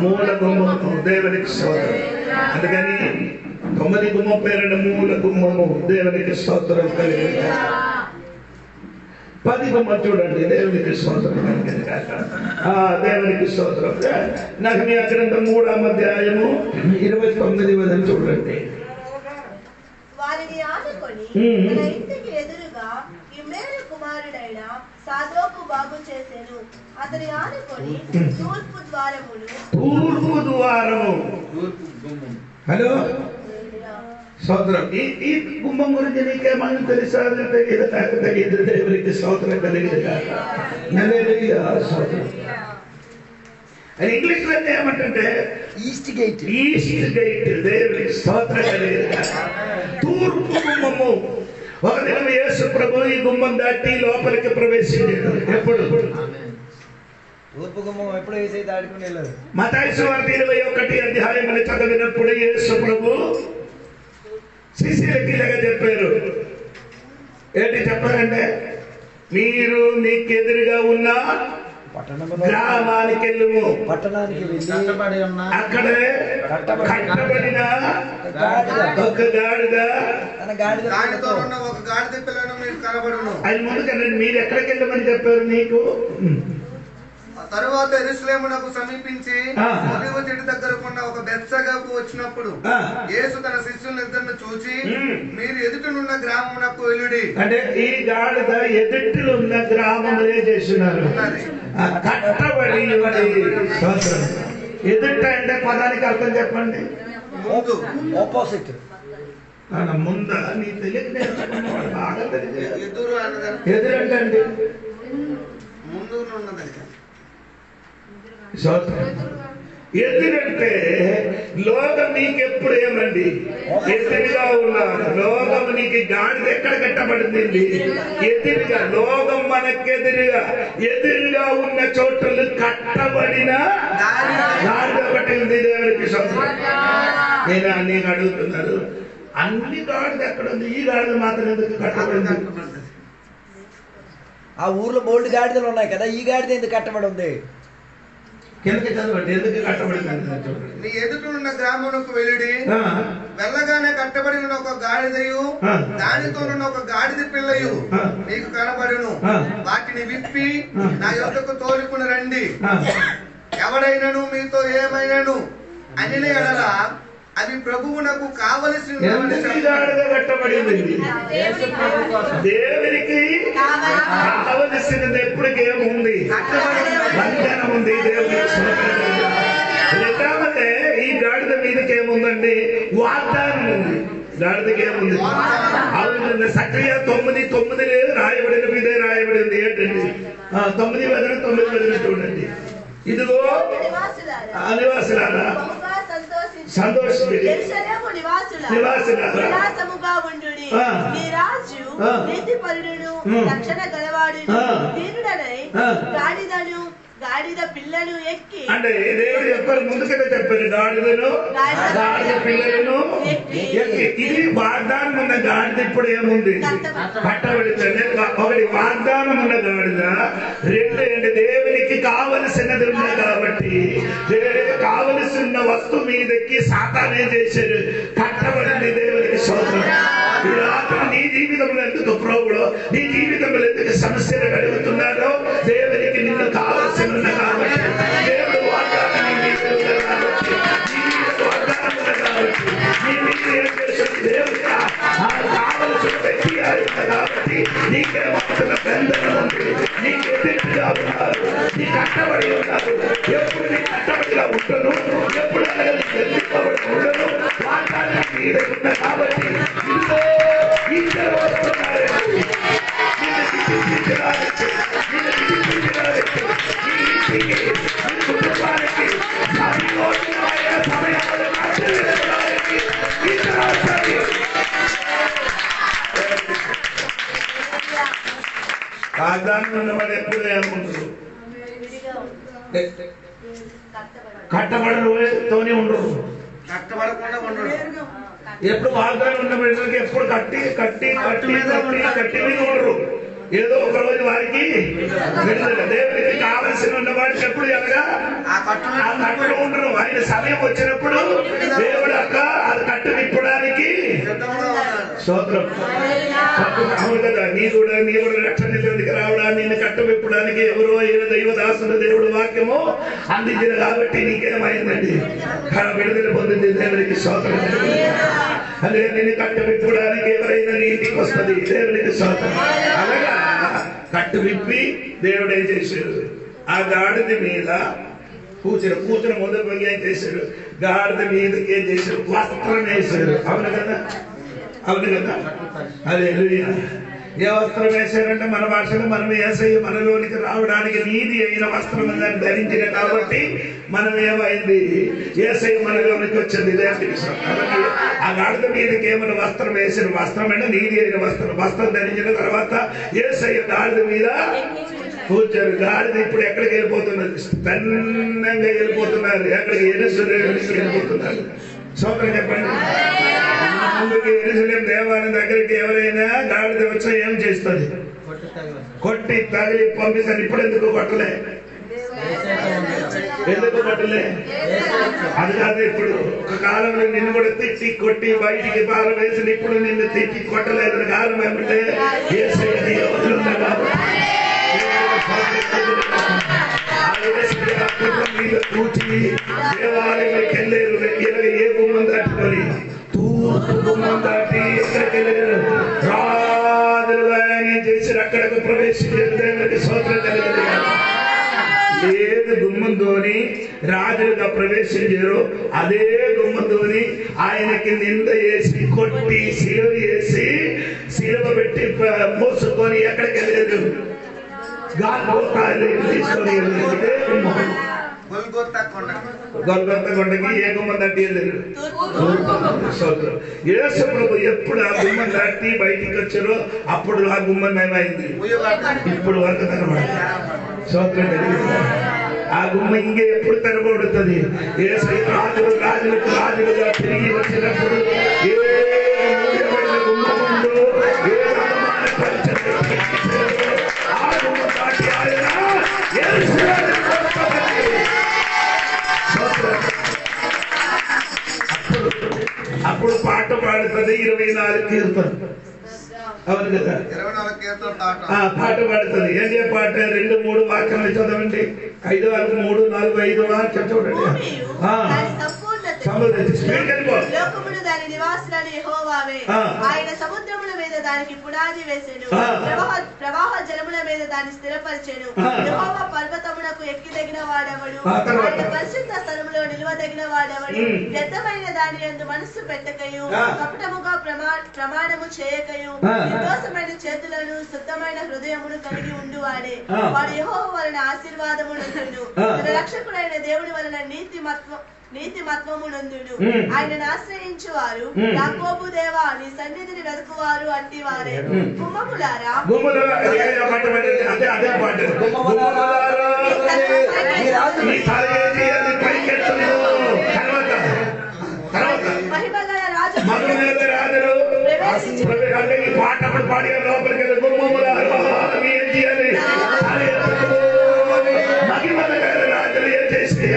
Speaker 1: మూల గుమ్మము దేవునికి స్తోత్రం. అందుకని 9 గుమ్మం పేరున మూల గుమ్మము దేవునికి స్తోత్రం కలిగిన. 10 గుమ్మం చూడండి, దేవునికి స్తోత్రం కలిగిన. దేవునికి స్తోత్రం. నహెమీయా గ్రంథం 3వ అధ్యాయము 29వ వచనం చూడండి.
Speaker 2: వారిని ఆనుకొని తన ఇంటికి ఎదురుగా ఇమ్మేరు కుమారుడైన సాదోకు బాగు చేసెను. అతని ఆనుకొని తూర్పు ద్వారము.
Speaker 1: హలో స్తోత్రం. ఈ గుమ్మం గురించి నీకేమని తెలుసా? తెలియదు. దేవునికి స్తోత్రం కలిగింది. స్తోత్రం. ఇంగ్లీష్ లో ఏమంటే
Speaker 3: ఈస్ట్ గేట్.
Speaker 1: East gate. దేవునికి స్తోత్రం కలిగింది. తూర్పు గుమ్మము. ఒక దినం యేసు ప్రభు ఈ గుమ్మం దాటి లోపలికి ప్రవేశించాడు. ఎప్పుడు?
Speaker 3: తూర్పు గుమ్మం ఎప్పుడు వేసేది దాటుకుని వెళ్ళదు.
Speaker 1: మత్తయి సువార్త 21వ అధ్యాయం చదివినప్పుడు యేసు ప్రభు శిష్యులకి ఇలాగా చెప్పారు. ఏంటి చెప్పారంటే, మీరు మీకు ఎదురుగా ఉన్న గ్రామానికి వెళ్ళము.
Speaker 3: పట్టణానికి వెళ్ళి
Speaker 1: అక్కడే కట్టబడిన ఒక గాడిద,
Speaker 5: ఒక గాడిద పిల్లను మీకు కనబడును.
Speaker 1: అది ముందుకండి. మీరు ఎక్కడికి వెళ్ళమని చెప్పారు నీకు?
Speaker 5: తరువాత యెరూషలేమునకు సమీపించి ఒలీవ చెట్టు దగ్గరకున్న ఒక బెత్సగాకు వచ్చినప్పుడు యేసు తన శిష్యులిద్దరిని చూచి, మీరు ఎదుటనున్న గ్రామమునకు వెళ్ళుడి.
Speaker 1: అంటే ఈ గాడిద ఎదుటిలో ఉన్న గ్రామంలో ఏం చేస్తున్నారు? కట్టబడి. ఎదుట అంటే పదానికి అర్థం చెప్పండి.
Speaker 5: ముందు,
Speaker 3: ఆపోజిట్.
Speaker 1: ముందా? నీ తెలియదు. బాగా తెలియదు.
Speaker 5: ఎదురు అన్నది
Speaker 1: ఎదురంటే
Speaker 5: ముందు ఉన్నది.
Speaker 1: ఎదురంటే లోకం నీకెప్పుడు ఏమండి? ఎదురుగా ఉన్నారు. లోకం నీకు గాడిద ఎక్కడ కట్టబడింది? ఎదురుగా. లోకం ఎదురుగా ఉన్న చోట్ల కట్టబడిన గాడిద ఒకటి ఉంది. దేవునికి స్తోత్రం. నేను అడుగుతున్నారు, అన్ని గాడిద ఎక్కడ ఉంది? ఈ గాడిద మాత్రం ఎందుకు కట్టబడింది?
Speaker 3: ఆ ఊర్లో బోల్డ్ గాడిదలు ఉన్నాయి కదా, ఈ గాడిద ఎందుకు కట్టబడి ఉంది?
Speaker 1: కిందకి చదవండి. ఎందుకు కట్టబడింది?
Speaker 5: నీ ఎదుటనున్న గ్రామమునకు వెళ్ళుడి. వెళ్ళగానే కట్టబడి ఉన్న ఒక గాడిదయు దానితో ఉన్న ఒక గాడిద పిల్లయు మీకు కనబడును. వాటిని విప్పి నా యొద్దకు తోలుకుని రండి. ఎవడైనను మీతో ఏమైనను అని ఎడల అది ప్రభువునకు కావలసిన
Speaker 1: కట్టబడింది. దేవునికి కావలసినది ఎప్పటికేముంది? వంతెన ఉంది. దేవునికి ఈ గాడిద మీదకి ఏముందండి? వాగ్దానం ఉంది. గాడిదకి ఏముంది? అవును. సక్రియ 9:9 రాయబడిన మీదే రాయబడింది. ఏంటండి? 9 చూడండి. ఇదిగో నివాసులారా సంతోషించుడి,
Speaker 2: ఉల్లాసముగా ఉండుడి. నీ రాజు నీతిపరుడును రక్షణ గలవాడును వీరుడనై గాడిదను గాడిద పిల్లను ఎక్కి,
Speaker 1: అంటే దేవుడు చెప్పారు, ముందుకనే చెప్పారు, గాడిదను గాడిద పిల్లలను ఎక్కి. ఇది వాగ్దానం ఉన్న గాడిద ఇప్పుడు ఏముంది? కట్టబడిందండి. ఒకటి వాగ్దానం ఉన్న గాడిద, రెండు ఏంటి? దేవునికి కావలసినది ఉంది కాబట్టి దేవునికి కావలసిన వస్తువు మీదకి సాతానే చేశారు. కట్టబడింది. దేవునికి స్తోత్రం. ఈ రాత్రి నీ జీవితంలో ఎందుకు ప్రభుడు నీ జీవితంలో ఎందుకు సమస్యలు కలుగుతున్నారో దేవునికి నిన్ను కావలసిన కాబట్టి దేవుడు వాగ్దానం దేవుడికి కావలసిన వ్యక్తి కాబట్టి నీకే మాత్రం బంధనం ఉంది. నీకు ఎదురుగా ఉన్నారు, నీ కట్టబడి ఉన్నారు. ఎప్పుడు నీ కట్టబడిగా ఉండను, ఎప్పుడు ఉండను. వాగ్దానం మీద ఉన్న కాబట్టి ఇద్దరు వస్తున్నారు. కుటుంబానికి వాగ్దానం ఉన్నవాడు ఎప్పుడు ఏముండరు, కట్టబడతోనే ఉండరు,
Speaker 5: కట్టబడకుండా ఉండరు.
Speaker 1: ఎప్పుడు వాగ్దానం ఉన్న బిడ్డలకి ఎప్పుడు కట్టి కట్టి కట్టి కట్టి కట్టి మీద ఉండరు. ఏదో ఒక రోజు వారికి దేవునికి కావలసిన ఉన్న వాడికి ఎప్పుడు ఎలాగా ఆ కట్టులో ఉండరు. ఆయన సమయం వచ్చినప్పుడు దేవుడు అక్క అది కట్టు విప్పడానికి స్తోత్రం. అవును కదా. నీ కూడా రక్షణకి రావడానికి, నిన్ను కట్టు విప్పడానికి ఎవరో అయిన దైవదాసుడు దేవుడు వాక్యము అందించిన కాబట్టి నీకేమైందండి? విడుదల పొందింది. దేవునికి స్తోత్రం. అదే నిన్ను కట్టు విప్పడానికి ఎవరైనా నీ ఇంటికి వస్తుంది. దేవునికి స్తోత్రం. అలాగా కట్టు విప్పి దేవుడు ఏం చేశాడు? ఆ గాడిద మీద కూర్చుని మొదలు ఏం చేశాడు? గాడిద మీదకి ఏం చేశాడు? వస్త్రం వేశాడు. అవును కదా, అవును కదా. అదే ఏ వస్త్రం వేశారంటే మన భాషలో మనం యేసయ్య మనలోనికి రావడానికి నీతి అయిన వస్త్రం దాన్ని ధరించిన కాబట్టి మనం ఏమైంది? యేసయ్య మనలోనికి వచ్చింది. కాబట్టి ఆ గాడిద మీదకి ఏమైనా వస్త్రం వేసిన వస్త్రం అంటే నీతి అయిన వస్త్రం. వస్త్రం ధరించిన తర్వాత యేసయ్య గాడిద మీద కూర్చొని, గాడిద ఇప్పుడు ఎక్కడికి వెళ్ళిపోతున్నది? స్తన్నంగా వెళ్ళిపోతున్నారు. ఎక్కడికి? యెరూషలేముకి వెళ్ళిపోతున్నారు. స్తోత్రం చెప్పండి. ముందుకి యెరూషలేము దేవాలయం దగ్గరికి ఎవరైనా గాడిద వచ్చి ఏం చేస్తుంది? కొట్టి తగిలి పంపిస్తాను. ఇప్పుడు ఎందుకు కొట్టలే? ఎందుకు కొట్టలే? అది కాదు. ఇప్పుడు ఒక కాలంలో నిన్ను కూడా తిట్టి కొట్టి బయటికి పాలు వేసి ఇప్పుడు నిన్ను తిట్టి కొట్టలేదు. కారణం ఏమంటే యేసయ్య నీ వదులున్నా కాబట్టి మీద కూర్చి దేవాలయంలోకి వెళ్ళారు. ఏ గుమ్మం దాటుకొని తూర్పు గుమ్మం దాటి ఎక్కడికి వెళ్ళారు? రాజులుగా చేసి అక్కడకు ప్రవేశించారు. దేవునికి స్తోత్రం కలిగింది. ఏది గుమ్మంతోని రాజులుగా ప్రవేశించారు అదే గుమ్మంతోని ఆయనకి నింద వేసి కొట్టి శిలువ వేసి శిలువ పెట్టి మోసుకొని ఎక్కడికి వెళ్ళారు? తీసుకొని గొల్గొత్త కొండకి ఏ గుమ్మం దాటి వెళ్ళారు? యేసు ప్రభు ఎప్పుడు ఆ గుమ్మం దాటి బయటికి వచ్చారో అప్పుడు ఆ గుమ్మం ఏమైంది? ఇప్పుడు వరకు తెరబడి స్తోత్రం కలిగింది. ఆ గుమ్మ ఇంకే ఎప్పుడు తెరబడుతుంది? యేసయ్య రాజులకు రాజులుగా తిరిగి వచ్చినప్పుడు ఏ మూయబడిన గుమ్మం ఉందో, ఏ ఆ గుమ్మం దాటి ఆయన అప్పుడు పాట పాడుతుంది 24 కీర్తన. అవును కదా, పాట పాడుతుంది. ఏంటి పాట? 2-3 వాక్యాలు చదవండి. 5, 3, 4, 5 చూడండి.
Speaker 2: లోకమును దాని నివాసులని యెహోవావే. ఆయన సముద్రముల మీద దానికి పునాది వేసెను, ప్రవాహ జలముల మీద దాన్ని స్థిరపరిచెను. యెహోవా పర్వతమునకు ఎక్కిదగిన వాడెవడు? ఆయన పరిశుద్ధ స్థలములో నిలువదగిన వాడెవడు? వ్యర్థమైన దాని యందు మనస్సు పెట్టకయు, కపటముగా ప్రమాణము చేయకయు, నిర్దోషమైన చేతులను శుద్ధమైన హృదయమును కలిగి ఉండువాడే. వాడు యెహోవా వలన ఆశీర్వాదమునందును, తన రక్షకుడైన దేవుని వలన నీతిమత్వమునందును. ఆయనను ఆశ్రయించువారు యాకోబు దేవా నీ సన్నిధిని వెతుకువారు అంటివారే. గుమ్మములారా మహిమగల రాజు
Speaker 1: పాటప్పుడు పాడి లోపలికి గుమ్మములారా ఏం చేయాలి? మహిమగల రాజులు ఏం చేసి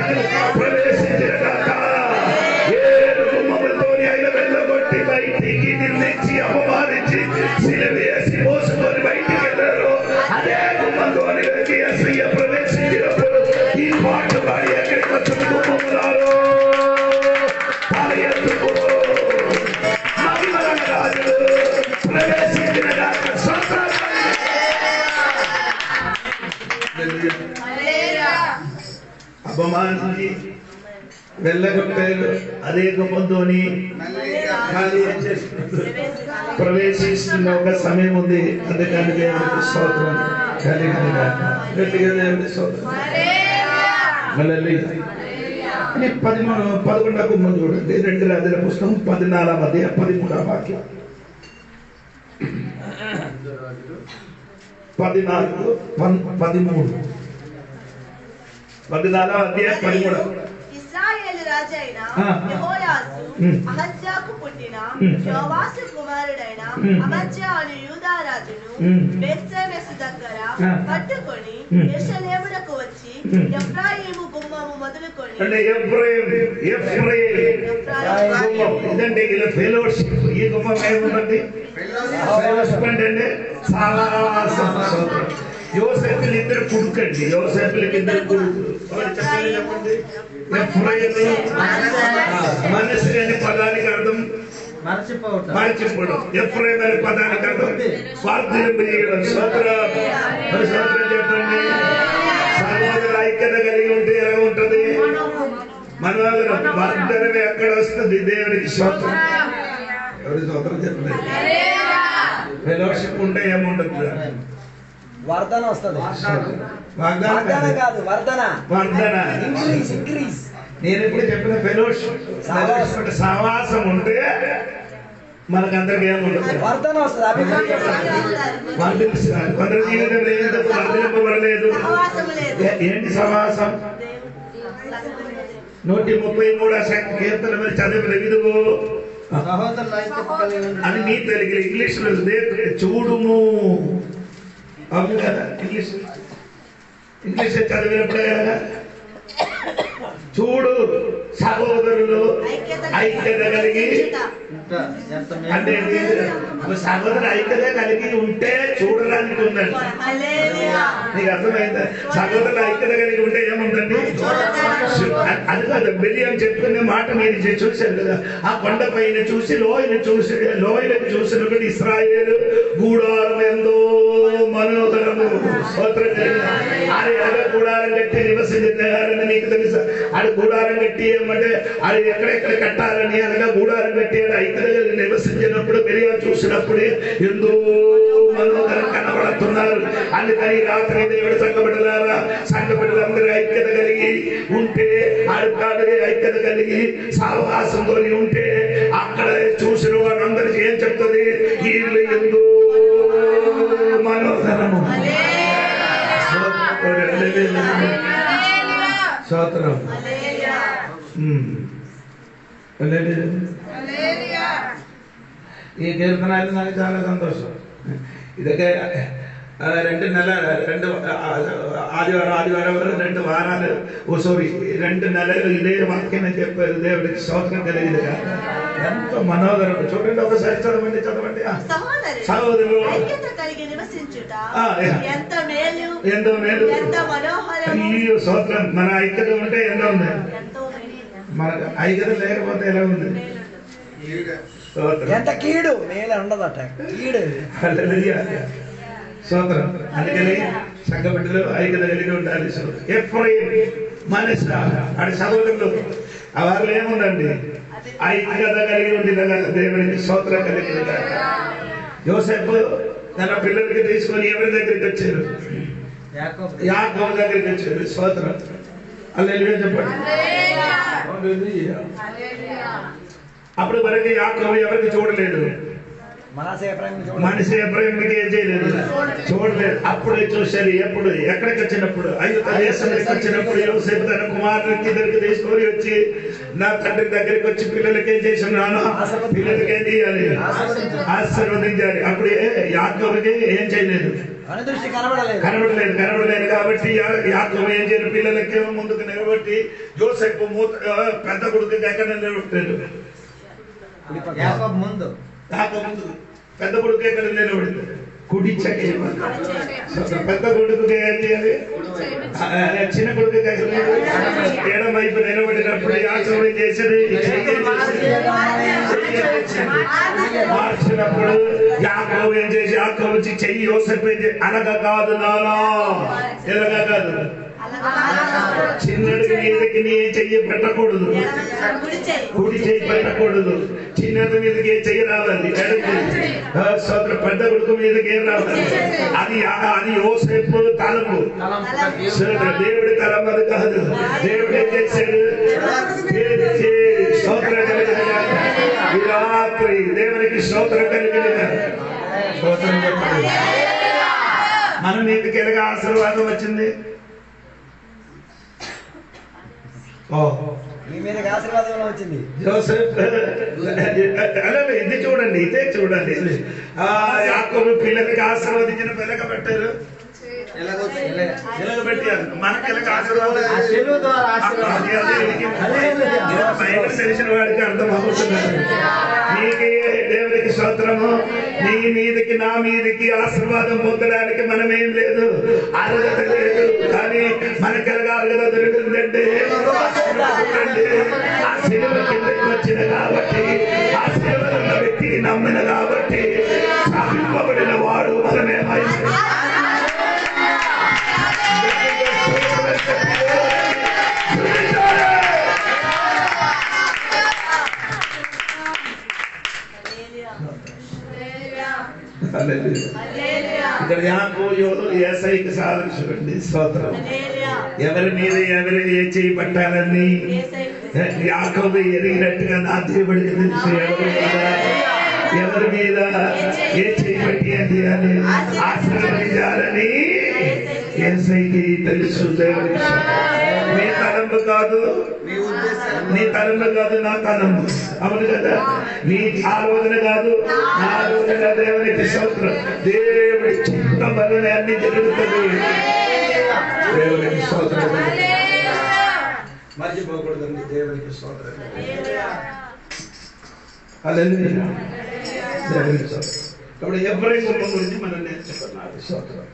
Speaker 1: బయటికి నిర్మించి అపమానించి సిలువేసి మోసుకొని బయటికి వెళ్ళారు. అదే గుమ్మంలోనికి అసూయ ప్రవేశించినప్పుడు ఈ పాట పాడి ఎక్కడికి వచ్చిన గుమ్మములారు మహిమల రాజులు ప్రవేశించిన అపమానించి వెళ్ళగొట్టారు. అదే గుమ్మంతోని ప్రవేశిస్తున్న ఒక సమయం ఉంది. అందుకని దేవుడికి స్తోత్రం కలిగిన గట్టిగా దేవుడికి స్తోత్రం. 11వ గుమ్మం చూడండి. 2 రాజుల పుస్తకం 14వ అధ్యాయం 13వ వాక్యం. 14, 13. 14వ అధ్యాయం 13.
Speaker 2: ఇశ్రాయేలు రాజైన యెహోయాసు అహజ్యాకు పుట్టిన యోవాసు కుమారుడైన అమజ్యా అను యూదా రాజును బేత్షెమెషు దగ్గర పట్టుకొని యెరూషలేమునకు వచ్చి ఎఫ్రాయిము గుమ్మము మొదలుకొని
Speaker 1: ఇదంటే ఇలా ఫెలోషిప్. ఈ గుమ్మం ఏముందండి? ఫెలోషిప్ అంటే యోసేపులు ఇద్దరు కొడుకండి. యోసేపులకి ఇద్దరు కొడుకులు. చెప్పండి. మనసు అనే పదానికి అర్థం మర్చిపోవడం. ఎఫ్రాయిం అనే పదానికి అర్థం స్వార్థింపు చేయడం. సోదరం చెప్పండి. సహోదర ఐక్యత కలిగి ఉంటే ఎలా ఉంటది? మనోదరం వర్ధనమే ఎక్కడ వస్తుంది? దేవుడికి స్తోత్రం. ఎవరి స్తోత్రం చెప్పండి. ఫెలోషిప్ ఉంటే ఏముండదు?
Speaker 3: వర్ధన వస్తుంది.
Speaker 1: వాగ్దానం
Speaker 3: కాదు, వర్ధన. ఇంక్రీజ్.
Speaker 1: నేను ఇప్పుడు చెప్పిన ఫెలోషిప్ సహవాసం ఉంటే మనకందరికి ఏముండదు?
Speaker 3: వర్ధన వస్తుంది.
Speaker 1: కొందరు జీవితంలో ఎందుకు వర్ధింపబడలేదు? ఏంటి సహవాసం? 133 కీర్తన మీద చదివిన విధువు అని నీ తెలుగు ఇంగ్లీష్ లో చూడుము. అవును కదా? ఇంగ్లీష్ చదివినప్పుడే చూడు సహోదరులు ఐక్యత కలిగి అంటే సహోదరు ఐక్యత కలిగి ఉంటే చూడడానికి ఉందండి. నీకు అర్థమైందా? సహోదరులు ఐక్యత కలిగి ఉంటే ఏముందండి? అది కాదు. బిలియం చెప్పుకునే మాట మీరు చూశారు కదా. ఆ కొండ పైన చూసి లోయలకు చూసినప్పుడు ఇశ్రాయేలు గూడారం ఎందో మనోదరము ఆడ గూడారం కట్టి నివసించారని నీకు తెలుసా? ఆడ గూడారం కట్టి ఏమంటే ఆడ ఎక్కడెక్కడ కట్టాలని అనగా గూడారం కట్టి ఆడ ఐక్యత నివసించినప్పుడు బిలియం చూసినప్పుడే ఎంతో మనోదరం కనబడుతున్నారు. అందుకని రాత్రి దేవుడు సంఘబిడ్డలందరూ ఐక్యత కలిగి ఉంటే ఆడుకాడు ఐక్యత కలిగి సహవాసంతో ఉంటే అక్కడ చూసిన వారందరికీ ఏం చెప్తుంది? వీళ్ళు ఎంతో మనోదరము. స్తోత్రం. ఈ కీర్తనాలు నాకు చాలా సంతోషం. ఇదకే 2 ఆదివారం 2 వారాలు సారీ 2 నెలలు ఇదే వాక్యాన్ని చెప్పారు. దేవుడికి స్తోత్రం కలిగింది. ఎంతో మనోహరం. చూడండి, ఒకసారి చదవండి. సహోదరులు ఎంతో మేలు. అయ్యో స్తోత్రం. మన ఐక్యత ఉంటే ఎంతో ఉంది. మన ఐక్యత లేకపోతే ఎలా ఉంది?
Speaker 3: ఎంత కీడు మేలు ఉండదట. కీడు.
Speaker 1: స్తోత్రం. అందుకని సంఘ బిడ్డలు ఐక్యత కలిగి ఉండాలి. ఎఫ్రాయిం మనస్సు ఆడి సహోదరులు వారిలో ఏముందండి? ఐక్యత కలిగి ఉండేదా? దేవునికి స్తోత్రం కలిగి. యోసేపు తన పిల్లలకి తీసుకొని ఎవరి దగ్గరికి వచ్చారు? యాకోబు దగ్గరికి వచ్చారు. స్తోత్రం. హల్లెలూయా చెప్పండి. అప్పుడు వరకు యాకోబు ఎవరికి చూడలేదు. మనసు ఎఫ్రాయిముకి ఏం చేయలేదు, చూడలేదు. అప్పుడే చూశారు. ఎప్పుడు? ఎక్కడికి వచ్చినప్పుడు? ఐగుప్తు దేశానికి వచ్చినప్పుడు యోసేపు తన కుమారులకి ఇద్దరికి తీసుకొని వచ్చి నా తండ్రి దగ్గరికి వచ్చి పిల్లలకి ఏం చేస్తున్నాను? పిల్లలకి ఏం చేయాలి? ఆశీర్వదించాలి. అప్పుడు యాకోబుకి ఏం చేయలేదు, కనబడలేదు. కాబట్టి యాకోబు ఏం చేయలేదు, పిల్లలకి ముందుకు నిలబెట్టి యోసేపు పెద్ద కొడుకుకి ఎక్కడ నిలబెట్టారు?
Speaker 3: ముందు
Speaker 1: పెద్ద కొడుకు ఎక్కడ నిలబడింది? కుడి చెయ్యి. పెద్ద కొడుకు ఏం చేయాలి? చిన్న కొడుకు ఎడం వైపు నిలబడినప్పుడు యాకోబు చేసేది మార్చినప్పుడు యాకోబు ఏం చేసి యాకోబు చెయ్యి యోసేపు ఏం చేసి అనగా కాదు నానా, ఎలాగా కాదు, చిన్నడికి మీదకి నీ చెయ్యి పెట్టకూడదు, కుడి చెయ్యి పెట్టకూడదు. చిన్నది మీదకి ఏ చెయ్యి రావాలి, సోదరు పెద్ద కొడుకు మీదకి ఏం రావాలి. అది యోసేపు తలము, దేవుడి తలం అది కాదు. దేవుడు ఏం చేశాడు? స్తోత్రం కలిగిన ఈ రాత్రి దేవునికి స్తోత్రం కలిగిన స్తోత్రం చెప్పండి. మన మీదకి ఎలాగా ఆశీర్వాదం వచ్చింది?
Speaker 3: మీ మీద ఆశీర్వాదం వచ్చింది.
Speaker 1: ఇది చూడండి, ఇదే చూడండి. యాకోబు పిల్లలకి ఆశీర్వదించిన పిల్లక పెట్టారు, పెట్టారు. మనకి తెలిసిన వాడికి అర్థం అవుతున్నారు. నీకు దేవుడికి స్తోత్రము. నీ మీదకి నా మీదకి ఆశీర్వాదం పొందడానికి మనమేం లేదు, అర్హత లేదు. కానీ మనకి అర్హత దొరుకుతుందంటే ఆ సిలువ కిందకి వచ్చిన కాబట్టి, ఆ సిలువ ఉన్న వ్యక్తిని నమ్మిన కాబట్టి చంపబడిన వాడు మనమేమై ఇక్కడ ఏసైకి సాధన చూడండి. స్తోత్రం. ఎవరి మీద ఎవరు ఏ చేయి పట్టాలని యాకోబు ఎరిగినట్టుగా నా దేవుడికి తెలుసు. ఎవరి మీద ఏ చేయి పట్టి అని ఆశీర్వదించాలని ఏసైకి తెలుసు. దేవుడికి నీ తలంపు కాదు, నీ తలంపు కాదు, నా తలంపు. అవును కదా? నీ ఆలోచన కాదు, నా ఆలోచన. దేవునికి స్తోత్రం. దేవుడి చిత్తం వలన అన్ని జరుగుతుంది. దేవునికి స్తోత్రం. మర్చిపోకూడదండి. దేవునికి స్తోత్రం. హల్లెలూయా. దేవునికి స్తోత్రం. కాబట్టి ఎఫ్రాయిం గుమ్మం గురించి మనం నేర్చుకున్నాడు. స్తోత్రం.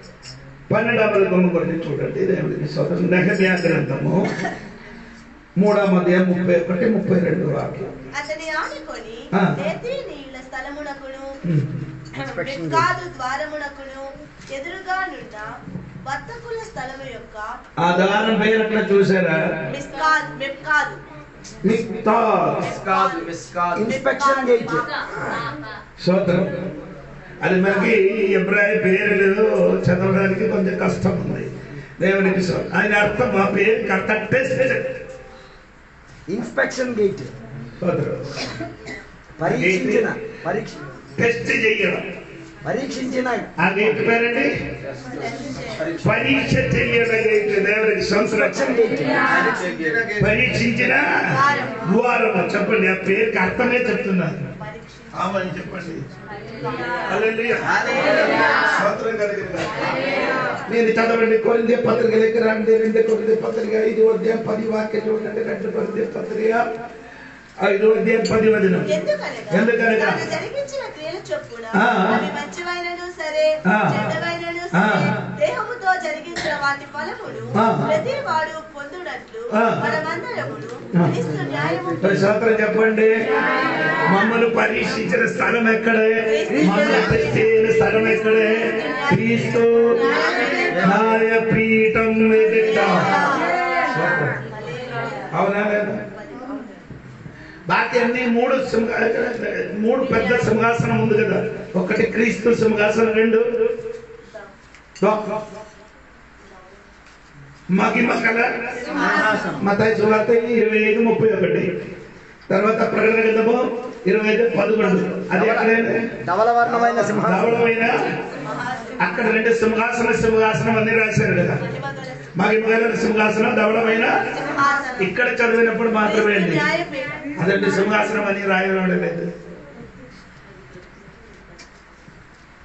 Speaker 1: 12వ గుమ్మం గురించి చూడండి. దేవునికి స్తోత్రం. నెహెమ్యా గ్రంథము 3వ అధ్యాయం 31-32 వాక్యం.
Speaker 2: అతని ఆనుకొని బేతేలీయుల స్థలమునకును మిస్కాదు ద్వారమునకును ఎదురుగా నున్న వర్తకుల స్థలము యొక్క
Speaker 1: ఆ దానం పేరు ఎట్లా చూసారా?
Speaker 3: Inspection gate.
Speaker 1: స్తోత్రం. అది మనకి ఎబ్రాయి పేర్లు చదవడానికి కొంచెం కష్టం ఉంది. దేవునికి ఆయన అర్థం ఆ పేరు కరెక్ట్ టెస్ట్.
Speaker 3: Inspection gate.
Speaker 1: పరీక్షించిన టెస్ట్ చేయడం, పరీక్షించిన ఆ గేట్ పేరండి పరీక్ష చెయ్యడం గేట్. దేవుడికి సంరక్షణ పరీక్షించిన ద్వారం. చెప్పండి, ఆ పేరుకి అర్థమే చెప్తున్నారు. ఆమని చెప్పండి. హల్లెలూయా. స్తోత్రం కలుగును. నేను చదవండి కొరింథీ పత్రిక లెక్క రండి. 2 కొరింథీ పత్రిక 5వ అధ్యాయం 10 వాక్యం చూడండి. 2 కొరింథీ పత్రిక 5వ అధ్యాయం 10 వచనం. ఎందుకనగా
Speaker 2: జరిగించిన క్రియల చొప్పున అవి మంచివైనను సరే చెడ్డవైనను సరే దేహముతో జరిగించిన వాటి ఫలమును ప్రతి వాడు పొందునట్లు మనమందరమును క్రీస్తు న్యాయము.
Speaker 1: స్తోత్రం చెప్పండి. మమ్మల్ని పరీక్షించిన స్థలం ఎక్కడే? మమ్మల్ని పెట్టిన స్థలం ఎక్కడే? క్రీస్తు న్యాయపీఠం ఎదుట. అవునా లేదా? బాకీ అన్ని మూడు పెద్ద సింహాసనం ఉంది కదా. ఒకటి క్రీస్తు సింహాసనం, 2 మహిమ కల మత్తయి సువార్త 25:31. తర్వాత ప్రకటన గ్రంథము 25:11. అది ఎక్కడైనా
Speaker 3: ధవళవర్ణమైన
Speaker 1: ధవళమైన అక్కడ 2 సింహాసనం అన్ని రాశారు కదా. మహిమ గల సింహాసనం, ధవళమైన. ఇక్కడ చదివినప్పుడు మాత్రమే అండి అదండి సింహాసనం అని రాయడం లేదు.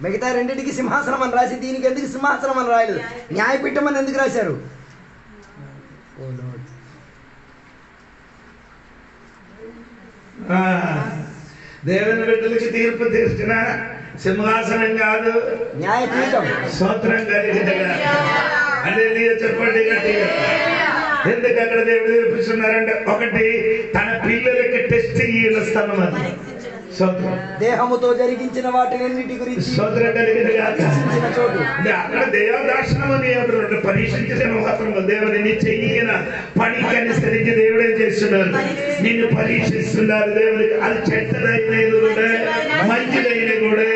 Speaker 3: మిగతా రెండింటికి సింహాసనం అని రాసి దీనికి ఎందుకు సింహాసనం అని రాయలేదు? న్యాయపీఠం అని ఎందుకు రాశారు?
Speaker 1: దేవుని బిడ్డలకి తీర్పు తీర్చిన సింహాసనం కాదు,
Speaker 3: న్యాయపీఠం.
Speaker 1: స్తోత్రం కలిగినగా. హల్లెలూయా చెప్పండి గట్టిగా. ఎందుకు అక్కడ దేవుడు తీర్పిస్తున్నారంటే, ఒకటి తన పిల్లలకి టెస్ట్ ఇయ్యిన స్థలం అది.
Speaker 3: దేహముతో జరిగించిన వాటినన్నిటి గురించి
Speaker 1: చోటు అక్కడ దేవదర్శనం అని పరీక్షించిన మాత్రం దేవుడిని చెయ్యిన పనికి అనుసరించి దేవుడే చేస్తున్నారు. నిన్ను పరీక్షిస్తున్నారు దేవుడికి. అది చెడ్డదైనది కూడా మంచిదైన కూడా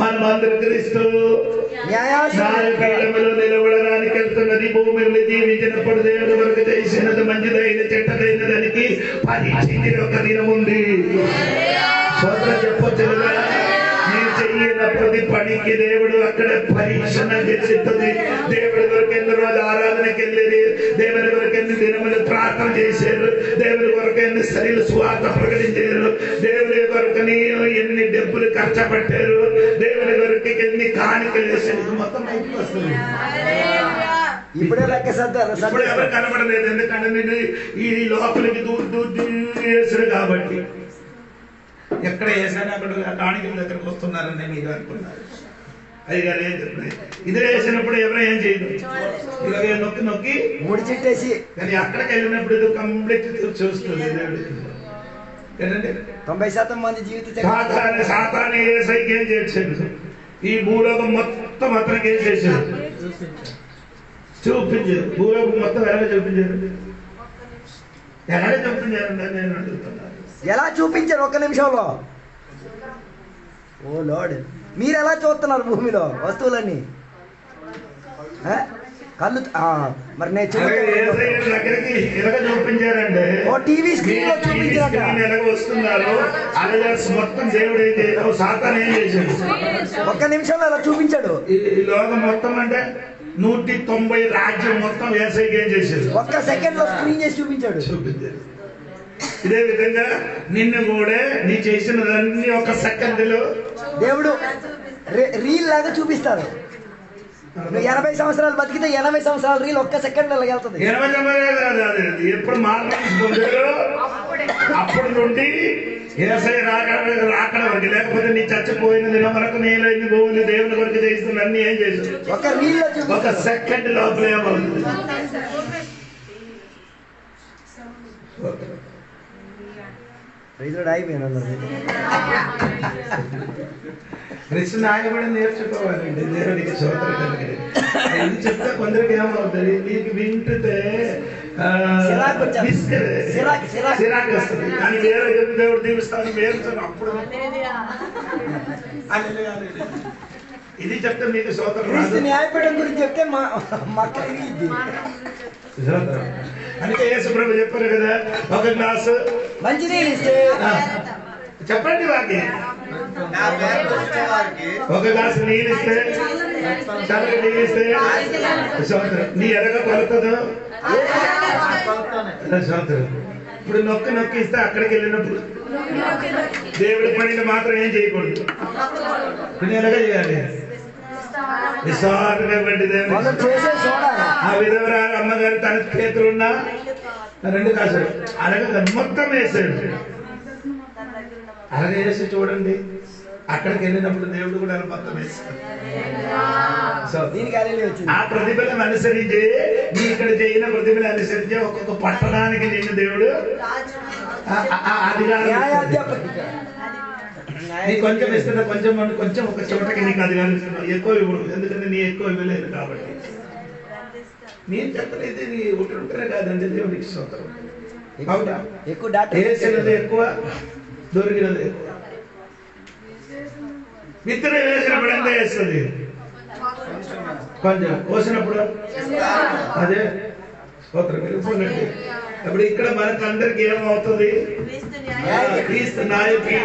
Speaker 1: మనం అందరూ క్రీస్తు న్యాయపీఠములో నిలబడడానికి వెళ్తున్నది. భూమిలో జీవించినప్పుడు దేవుడి వరకు చేసినది మంచిదైన చెడ్డదైన దానికి పరీక్షించిన ఒక దినం ఉంది. సోదరు చెప్పొచ్చు కదా, నేను చెయ్యిన ప్రతి పనికి దేవుడు అక్కడ పరీక్షణ చేస్తుంది. దేవుడి వరకు ఎన్ని రోజులు ఆరాధనకి వెళ్ళేది, దేవుడి వరకు ఎన్ని దినములు ప్రార్థన చేశారు, దేవుడి వరకు ఎన్ని స్త్రీలు స్వార్థ ప్రకటించారు, దేవుడి వరకు ఎన్ని డబ్బులు ఖర్చు పెట్టారు, దేవుడి వరకు ఎన్ని కాணிకలు వేసారు. మొత్తం బయటకు వస్తుంది.
Speaker 3: ఇప్పుడే లెక్క
Speaker 1: ఇప్పుడు ఎవరు కనబడలేదు. ఎందుకంటే నేను ఈ లోపలికి దూరు వేసారు కాబట్టి. ఎక్కడ వేసాను అక్కడ కాணிకల దగ్గరకు వస్తున్నారని మీరు అనుకున్నారు. అయ్యగారు ఏం చెప్పలేదు. ఇదే వేసినప్పుడు ఎవరో ఏం చేయదు, ఇలాగే నొక్కి నొక్కి
Speaker 3: ముడి చెట్టేసి.
Speaker 1: కానీ అక్కడికి వెళ్ళినప్పుడు ఇది కంప్లీట్ చూస్తుంది.
Speaker 3: 90% మంది జీవిత
Speaker 1: సాతాను ఏసైకి ఏం చేశాడు? ఈ భూలోకం మొత్తం అతనికి ఏం చేశాడు? చూపించారు. భూలోకం మొత్తం ఎలా చూపించారు? ఎలా చూపించారండి నేను అడుగుతున్నాను.
Speaker 3: ఎలా చూపించారు? ఒక్క నిమిషంలో. ఓ లార్డ్, మీరు ఎలా చూస్తున్నారు భూమిలో వస్తువులన్నీ? కళ్ళు మరి నేను
Speaker 1: చూపించారండి.
Speaker 3: ఓ టీవీ స్క్రీన్ లో చూపించారు.
Speaker 1: వస్తున్నారు మొత్తం దేవుడు ఏం చేశాడు? సాతాను ఏం చేశాడు?
Speaker 3: ఒక్క నిమిషంలో ఎలా చూపించాడు?
Speaker 1: ఈ లోకం మొత్తం అంటే 190 రాజ్యం మొత్తం యేసయ్యకి ఏం చేశాడు?
Speaker 3: ఒక్క సెకండ్ లో స్క్రీన్ చేసి చూపించాడు.
Speaker 1: ఇదే విధంగా నిన్ను కూడా నీ చేసినదన్నీ ఒక సెకండ్లో దేవుడు
Speaker 3: రీల్ లాగా చూపిస్తారు. 80 సంవత్సరాలు బతికితే 80 సంవత్సరాల రీల్ ఒక్క సెకండ్ లో వెళ్తుంది.
Speaker 1: 80 సంవత్సరాలు ఎప్పుడు మాట్లాడుకుంటారో అప్పటి నుండి యేసయ్య రాకడ వరకు, లేకపోతే నీ చచ్చిపోయిన దినం వరకు నేను ఎన్ని భూములు దేవుని వరకు చేస్తున్నా అన్ని ఏం చేశాను?
Speaker 3: ఒక రీల్ లో
Speaker 1: ఒక సెకండ్ లోపల ఏమవుతుంది? కృష్ణ ఆయన కూడా నేర్చుకోవాలండి. దేవుడికి స్తోత్రం కలిగింది. ఇది చెప్తే కొందరికి ఏమవుతుంది, నీకు వింటే సిరాకు వస్తుంది. కానీ వేరే దేవుడు దీవిస్తాను వేరుతాను అప్పుడు. ఇది చెప్తే మీకు స్తోత్రం.
Speaker 3: న్యాయపీఠం గురించి చెప్తే
Speaker 1: అందుకే యేసు ప్రభు చెప్పారు కదా, ఒక గ్లాసు
Speaker 3: మంచినీళ్ళు ఇస్తే
Speaker 1: చెప్పండి వాకి, ఒక గ్లాసు నీళ్ళు ఇస్తే చల్లగా నీళ్ళు ఇస్తే నీ ఎలాగ కొలుతుందో ఇప్పుడు నొక్కిస్తే అక్కడికి వెళ్ళినప్పుడు దేవుడి పనిని మాత్రం ఏం చేయకూడదు. ఇప్పుడు ఎలాగ చేయాలి? ఆ విధవరాలు అమ్మగారు తన చేతులున్న 2 కాసులు అలాగే మొత్తం వేసాడు. అలాగే వేసి చూడండి, అక్కడికి వెళ్ళినప్పుడు దేవుడు కూడా మొత్తం వేస్తాడు. సో ఆ ప్రతిభలను అనుసరించి నీ ఇక్కడ చేయిన ప్రతిభలు అనుసరించి ఒక్కొక్క పట్టణానికి నిన్ను దేవుడు నీకు కొంచెం ఇస్తున్నా, కొంచెం ఒక చోటకి నీకు అధికారం ఇస్తున్నా. ఎక్కువ ఇవ్వడు, ఎందుకంటే నీ ఎక్కువ ఇవ్వలేదు కాబట్టి. నేను చెప్పలేదు, నీ ఉంటేనే కాదండి దేవుడికి స్తోత్రం. వేసినది ఎక్కువ, దొరికినది ఎక్కువ. విత్తనం వేసినప్పుడు ఎంత వేస్తుంది? కొంచెం కోసినప్పుడు అదే స్తోత్రం వెళ్ళిపోయినట్టు. ఇప్పుడు ఇక్కడ మనకు అందరికి ఏమవుతుంది? క్రీస్తు నాయకుని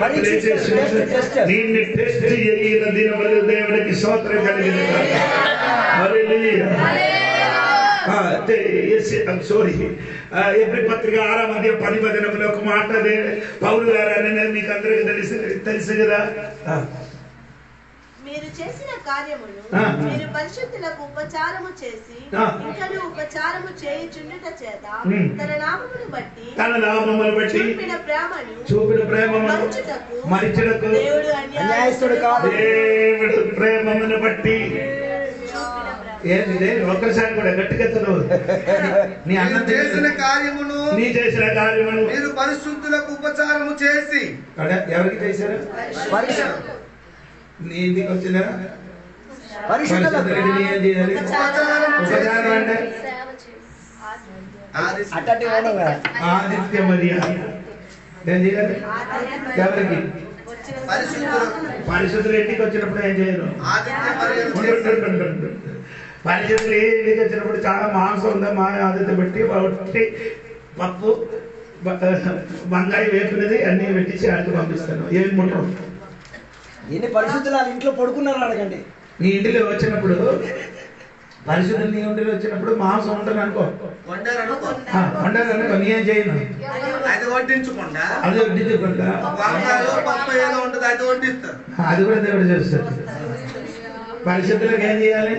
Speaker 1: టెస్ట్ చేయన దినములు దేవుడికి స్తోత్రం కలిగింది. సారీ, ఎబ్రీ పత్రిక 6:10 వచనంలో ఒక మాట పౌలు గారు అనేది మీకు అందరికి తెలుసు కదా.
Speaker 2: మీరు చేసిన కార్యమును మీరు పరిశుద్ధులకు ఉపచారము చేసి ఇంకను ఉపచారము చేయుచుండుట చేత తన నామమును బట్టి
Speaker 1: చూపిన ప్రేమను మరిచుటకు
Speaker 2: దేవుడు
Speaker 1: దేవుడు ప్రేమను బట్టి ఏంటి ఒక్కసారి కూడా గట్టిగా నీ అన్న
Speaker 5: చేసిన కార్యమును
Speaker 1: మీరు
Speaker 5: పరిశుద్ధులకు ఉపచారము చేసి.
Speaker 1: ఎవరికి చేశారు? నీ ఇంటికి వచ్చినా ఆదిత్య మర్యాద ఏం చేయాలి? ఎవరికి? పరిశుద్ధులు ఇంటికి వచ్చినప్పుడు ఏం చేయరు? పరిశుద్ధులు ఇంటికి వచ్చినప్పుడు చాలా మాంసం ఉందా మా ఆదిత్య పెట్టి ఒట్టి పప్పు వంకాయ వేపునది అన్ని పెట్టించి ఆడికి పంపిస్తాను. ఏమి ముట్టరు.
Speaker 3: ఎన్ని పరిశుద్ధులు వాళ్ళ ఇంట్లో పడుకున్నారు అడగండి.
Speaker 1: నీ ఇంటిలో వచ్చినప్పుడు పరిశుద్ధులు నీ ఇంటిలో వచ్చినప్పుడు మాంసం ఉంటుంది అనుకో, వండారు అనుకో, నీ ఏం చేయను,
Speaker 5: అది వడ్డించకుండా
Speaker 1: అది అది కూడా దేవుడు చేస్తాడు. పరిశుద్ధులకు ఏం చేయాలి?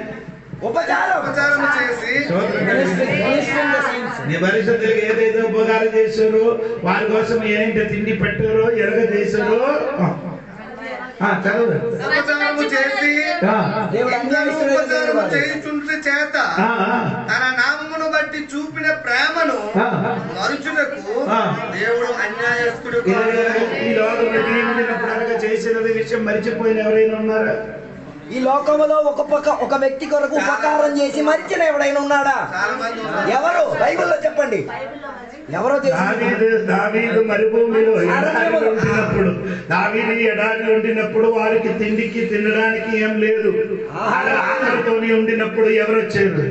Speaker 5: ఉపచారం చేసి.
Speaker 1: నీ పరిశుద్ధులకు ఏదైతే ఉపకారం చేశారో వారి కోసం ఏంటి తిండి పెట్టారో ఎరగ చేశారో
Speaker 5: ఉపచారము చేసి చేత తన నామమును బట్టి చూపిన ప్రేమను మరుచుటకు దేవుడు అన్యాయస్తుడు.
Speaker 1: ఈ లోకంలో చేసినది విషయం మరిచిపోయిన ఎవరైనా ఉన్నారా?
Speaker 3: ఈ లోకంలో ఒక వ్యక్తి కొరకు ఉపకారం చేసి మరిచిన ఎవడైనా ఉన్నాడా? ఎవరు? బైబిల్లో చెప్పండి. ఎవరో
Speaker 1: దావీదు మరుభూమిలో ఎడారి ఉండినప్పుడు వారికి తిండికి తినడానికి ఏం లేదు, ఆకలితోని ఉండినప్పుడు ఎవరు వచ్చారు?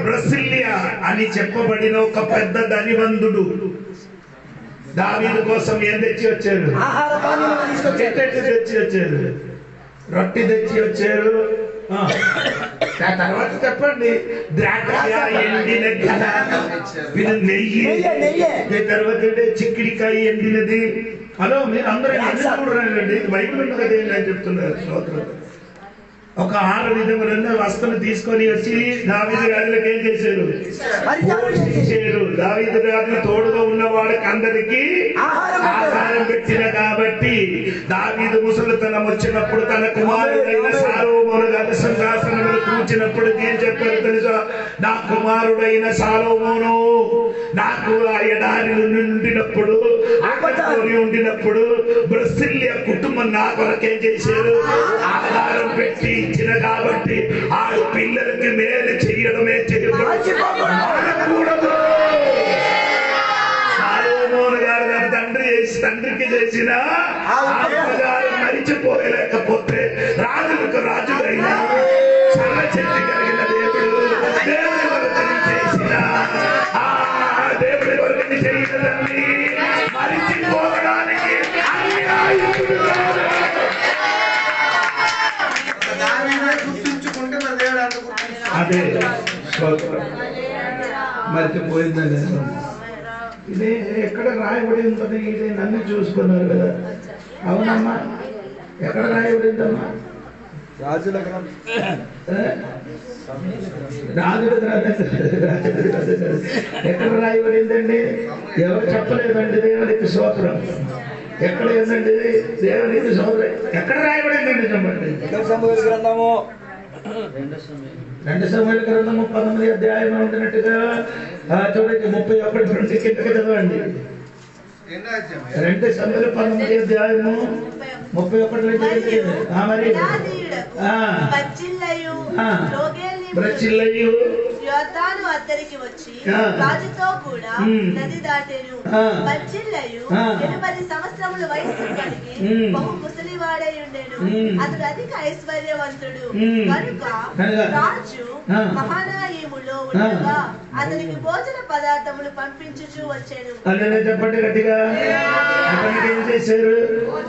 Speaker 1: బ్రసిలియా అని చెప్పబడిన ఒక పెద్ద ధనివంతుడు దావీదు కోసం ఏం తెచ్చి వచ్చారు? తెచ్చి వచ్చారు, రొట్టె తెచ్చి వచ్చారు. తర్వాత చెప్పండి, ద్రాక్ష ఎండిన నెయ్యి, తర్వాత చిక్కిడికాయ ఎండినది. హలో, మీరు అందరూ చూడండి, బైబిల్ ఉంది కదా ఏంటని చెప్తున్నారు. స్తోత్రం. ఒక 6 విధములైన వస్తువులు తీసుకొని వచ్చి దావీదు రాజులకు ఏం చేశారు? పోషించారు. దావీదు రాజు తోడుగా ఉన్న వాళ్ళకి అందరికి ఆహారం పెట్టిన కాబట్టి దావీదు ముసలితనం వచ్చినప్పుడు తన కుమారుడైన సాలోమోను గారి సింహాసనములు కూర్చున్నప్పుడు ఏం చెప్పారు తెలుసా? నా కుమారుడైన సాలోమోను నాకు ఆ ఎడారి ఉండినప్పుడు ఆకలి ఉండినప్పుడు బ్రసిలియా కుటుంబం నా కొరకేం చేశారు? ఆహారం పెట్టి ఇచ్చిన కాబట్టి ఆ పిల్లలకి మేలు చేయడమే చేయకూడదు. సాలోమోను గారు తండ్రికి చేసిన మరిచిపోలేకపోతే రాజులకు రాజులైన చల్లచెట్టి కలిగిన దేవుడు దేవుడి వరకు చేసిన దేవుడి వరకు చేయదని మరిచిపోవడానికి అదే మర్చిపోయిందని ఇది ఎక్కడ రాయబడి ఉందని ఇది నన్ను చూసుకున్నారు కదా. అవునమ్మా, ఎక్కడ రాయబడిందమ్మా?
Speaker 3: రాజుల గ్రంథం.
Speaker 1: రాజుల గ్రంథం ఎక్కడ రాయబడిందండి? ఎవరు చెప్పలేదండి. దేవునికి స్తోత్రం. ఎక్కడ ఏందండి? దేవునికి స్తోత్రం. ఎక్కడ రాయబడిందండి చెప్పండి.
Speaker 3: సమూయేలు గ్రంథము
Speaker 1: 2 సమూయేలు గ్రంథము 19వ అధ్యాయం ఉంటున్నట్టుగా చూడండి, 31 నుండి కిందకి చదవండి. 2 సమూయేలు 19వ అధ్యాయము 31 నుంచి మరి బర్జిల్లయు
Speaker 2: యోతాను అద్దరికి వచ్చి రాజుతో కూడా నది దాటెను. బర్జిల్లయు 80 సంవత్సరముల వయస్సు కలిగి బహు ముసలివాడై ఉండెను. అతడు అధిక ఐశ్వర్యవంతుడు కనుక రాజు మహానాయములో ఉండగా అతనికి భోజన పదార్థములు పంపించుచూ వచ్చాను.
Speaker 1: చెప్పండి గట్టిగా. అతనికి ఏం చేశారు?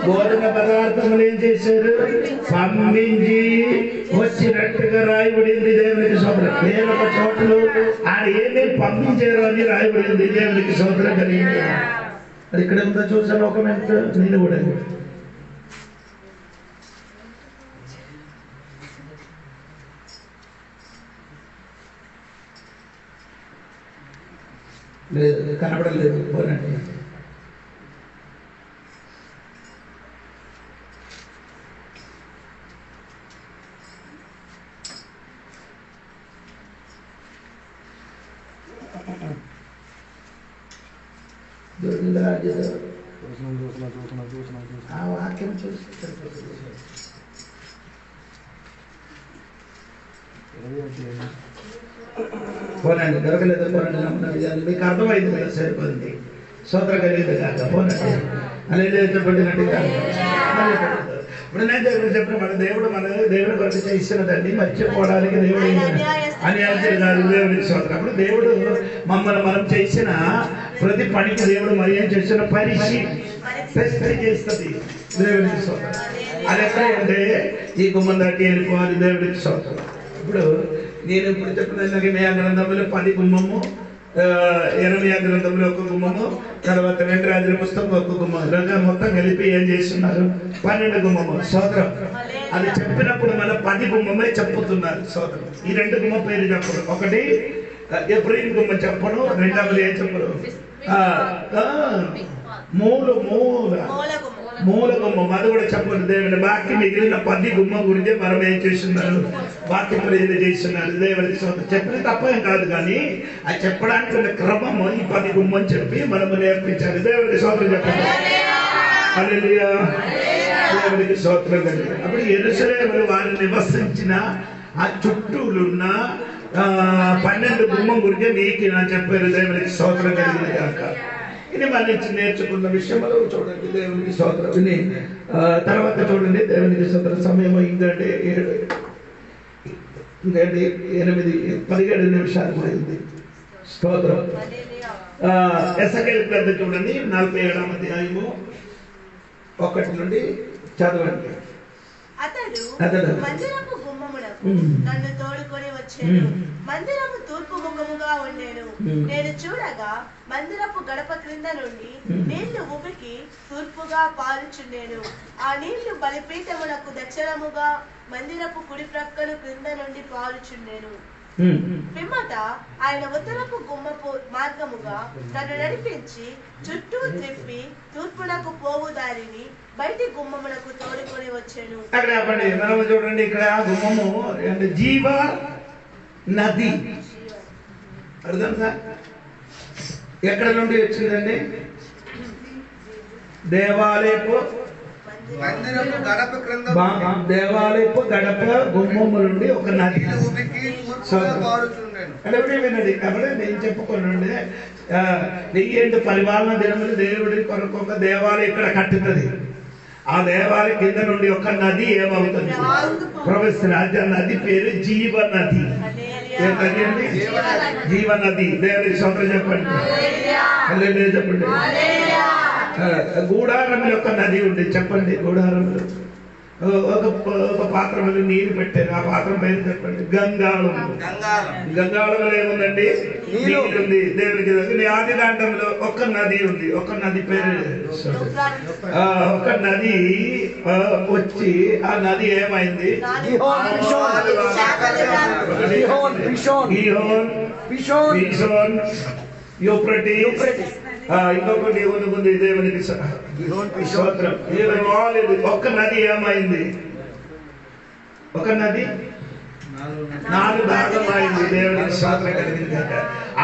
Speaker 1: భోజన పదార్థములు ఏం చేశారు? పంపించి వచ్చినట్టుగా రాయబడింది. దేవునికి స్తోత్రం. వేరొక చోట్ల ఆయన ఏమేమి పంపించారు అని రాయబడింది. దేవునికి స్తోత్రం కలిగింది. అది ఇక్కడ ఉందో చూసాను. ఒక మినిట్, నేను కూడా లేదు, కనపడలేదు. పోనండి. ఆ వాక్యం చూసి పోనండి. దొరకలేదు. పోనండి. నమ్మకం మీకు అర్థమైంది కదా, సరిపోయింది. స్తోత్రం కలిగింది కాక. పోనండి. అనేది చెప్పబడినట్టుగా ఇప్పుడు నేను దేవుడు చెప్పిన మన దేవుడు కొరకు చేసినదండి. మర్చిపోవడానికి దేవుడు అన్యాయం కాదు. దేవుడికి స్తోత్రం. అప్పుడు దేవుడు మమ్మల్ని మనం చేసిన ప్రతి పనికి దేవుడు మరి ఏం చేసిన పరిశీలి చేస్తుంది. దేవుడికి స్తోత్రం. అది ఎక్కడ అంటే ఈ గుమ్మం దాటి వెళ్ళిపోవాలి. దేవుడికి స్తోత్రం. ఇప్పుడు నేను ఇప్పుడు చెప్పిన గ్రంథంలో 10 గుమ్మము, 80 గ్రంథంలో 1 గుమ్మము, తర్వాత 2 రాజుల పుస్తకం 1 గుమ్మం, మొత్తం కలిపి ఏం చేస్తున్నారు? 12 గుమ్మము. స్తోత్రం. అది చెప్పినప్పుడు మన 10 గుమ్మమే చెప్పుతున్నారు. స్తోత్రం. ఈ 2 గుమ్మ పేరు చెప్పరు. ఒకటి ఎఫ్రాయిం గుమ్మ చెప్పను, రెండవది ఏం చెప్పరు? మూల గుమ్మం. అది కూడా చెప్పండి. దేవుని బాకీ మిగిలిన 10 గుమ్మం గురించి మనం ఏం చేస్తున్నారు? వాక్యం ఏం చేస్తున్నారు? దేవుడికి స్తోత్రం. చెప్పిన తప్పేం కాదు, కానీ అది చెప్పడానికి ఉన్న క్రమము ఈ 10 గుమ్మం చెప్పి మనము నేర్పించాలి. దేవుడికి స్తోత్రం చెప్పండి. హల్లెలూయా. దేవుడికి స్తోత్రం కలిగి. అప్పుడు యెరూషలేములో వారు నివసించిన ఆ చుట్టూలున్న 12 గుమ్మం గురించి మీకు నా చెప్పారు. దేవుడికి స్తోత్రం కలిగింది కాక. ఇది మన నేర్చుకున్న విషయంలో చూడండి. దేవునికి స్తోత్రం. విని తర్వాత చూడండి. దేవునికి స్తోత్రం. సమయం ఇంకంటే 17 నిమిషాలు పోయింది. స్తోత్రం. ఎసకేలు గ్రంథం చూడండి, 47వ అధ్యాయము 1 నుండి చదవండి.
Speaker 2: అతడు మందిరపు గుమ్మమునకు నన్ను తోడుకొని వచ్చాను. మందిరము తూర్పు ముఖముగా ఉండేను. నేను చూడగా మందిరపు గడప క్రింద నుండి నీళ్లు ఉబికి తూర్పుగా పారుచుండేను. ఆ నీళ్లు బలిపీఠమునకు దక్షిణముగా మందిరపు కుడి ప్రక్కను క్రింద నుండి పారుచుండేను. పిమ్మట ఆయన ఉత్తరపు గుమ్మపు మార్గముగా నన్ను నడిపించి చుట్టూ త్రిప్పి తూర్పునకు పోవు దారిని బయటి గుమ్మమునకు తోడుకొని వచ్చాను.
Speaker 1: అక్కడ చూడండి. ఇక్కడ గుమ్మము జీవ నది. అర్థం సార్? ఎక్కడ నుండి వచ్చిందండి? దేవాలయపు గడప గుమ్మము నుండి ఒక నది. వినండి. కాబట్టి నేను చెప్పుకోనండి, 1000 పరిపాలన దినములు దేవుడి కొరకు ఒక దేవాలయం ఇక్కడ కట్టుతుంది. ఆ దేవాలయం కింద నుండి ఒక నది ఏమవుతుంది? ప్రవహిస్తుంది. ఆ నది పేరు జీవనది. ఏంటండి? జీవనది. దేవుడికి స్తోత్రం చెప్పండి. చెప్పండి. గూడారం యొక్క నది ఉంది. చెప్పండి. గూడారంలో ఒక పాత్రలో నీరు పెట్టారు. ఆ పాత్ర పేరు చెప్పండి. గంగాళం. గంగాళంలో ఏముందండి? నీరు ఉంది. దేవునికి ఆది కాండంలో ఒక నది ఉంది. ఒక నది పేరు ఒక నది వచ్చి ఆ నది ఏమైంది? ఇంకొకటి ఉంది. దేవునికి స్తోత్రం. ఒక్క నది ఏమైంది? ఒక నది 4 భాగమైంది. దేవునికి స్తోత్రం కలిగింది.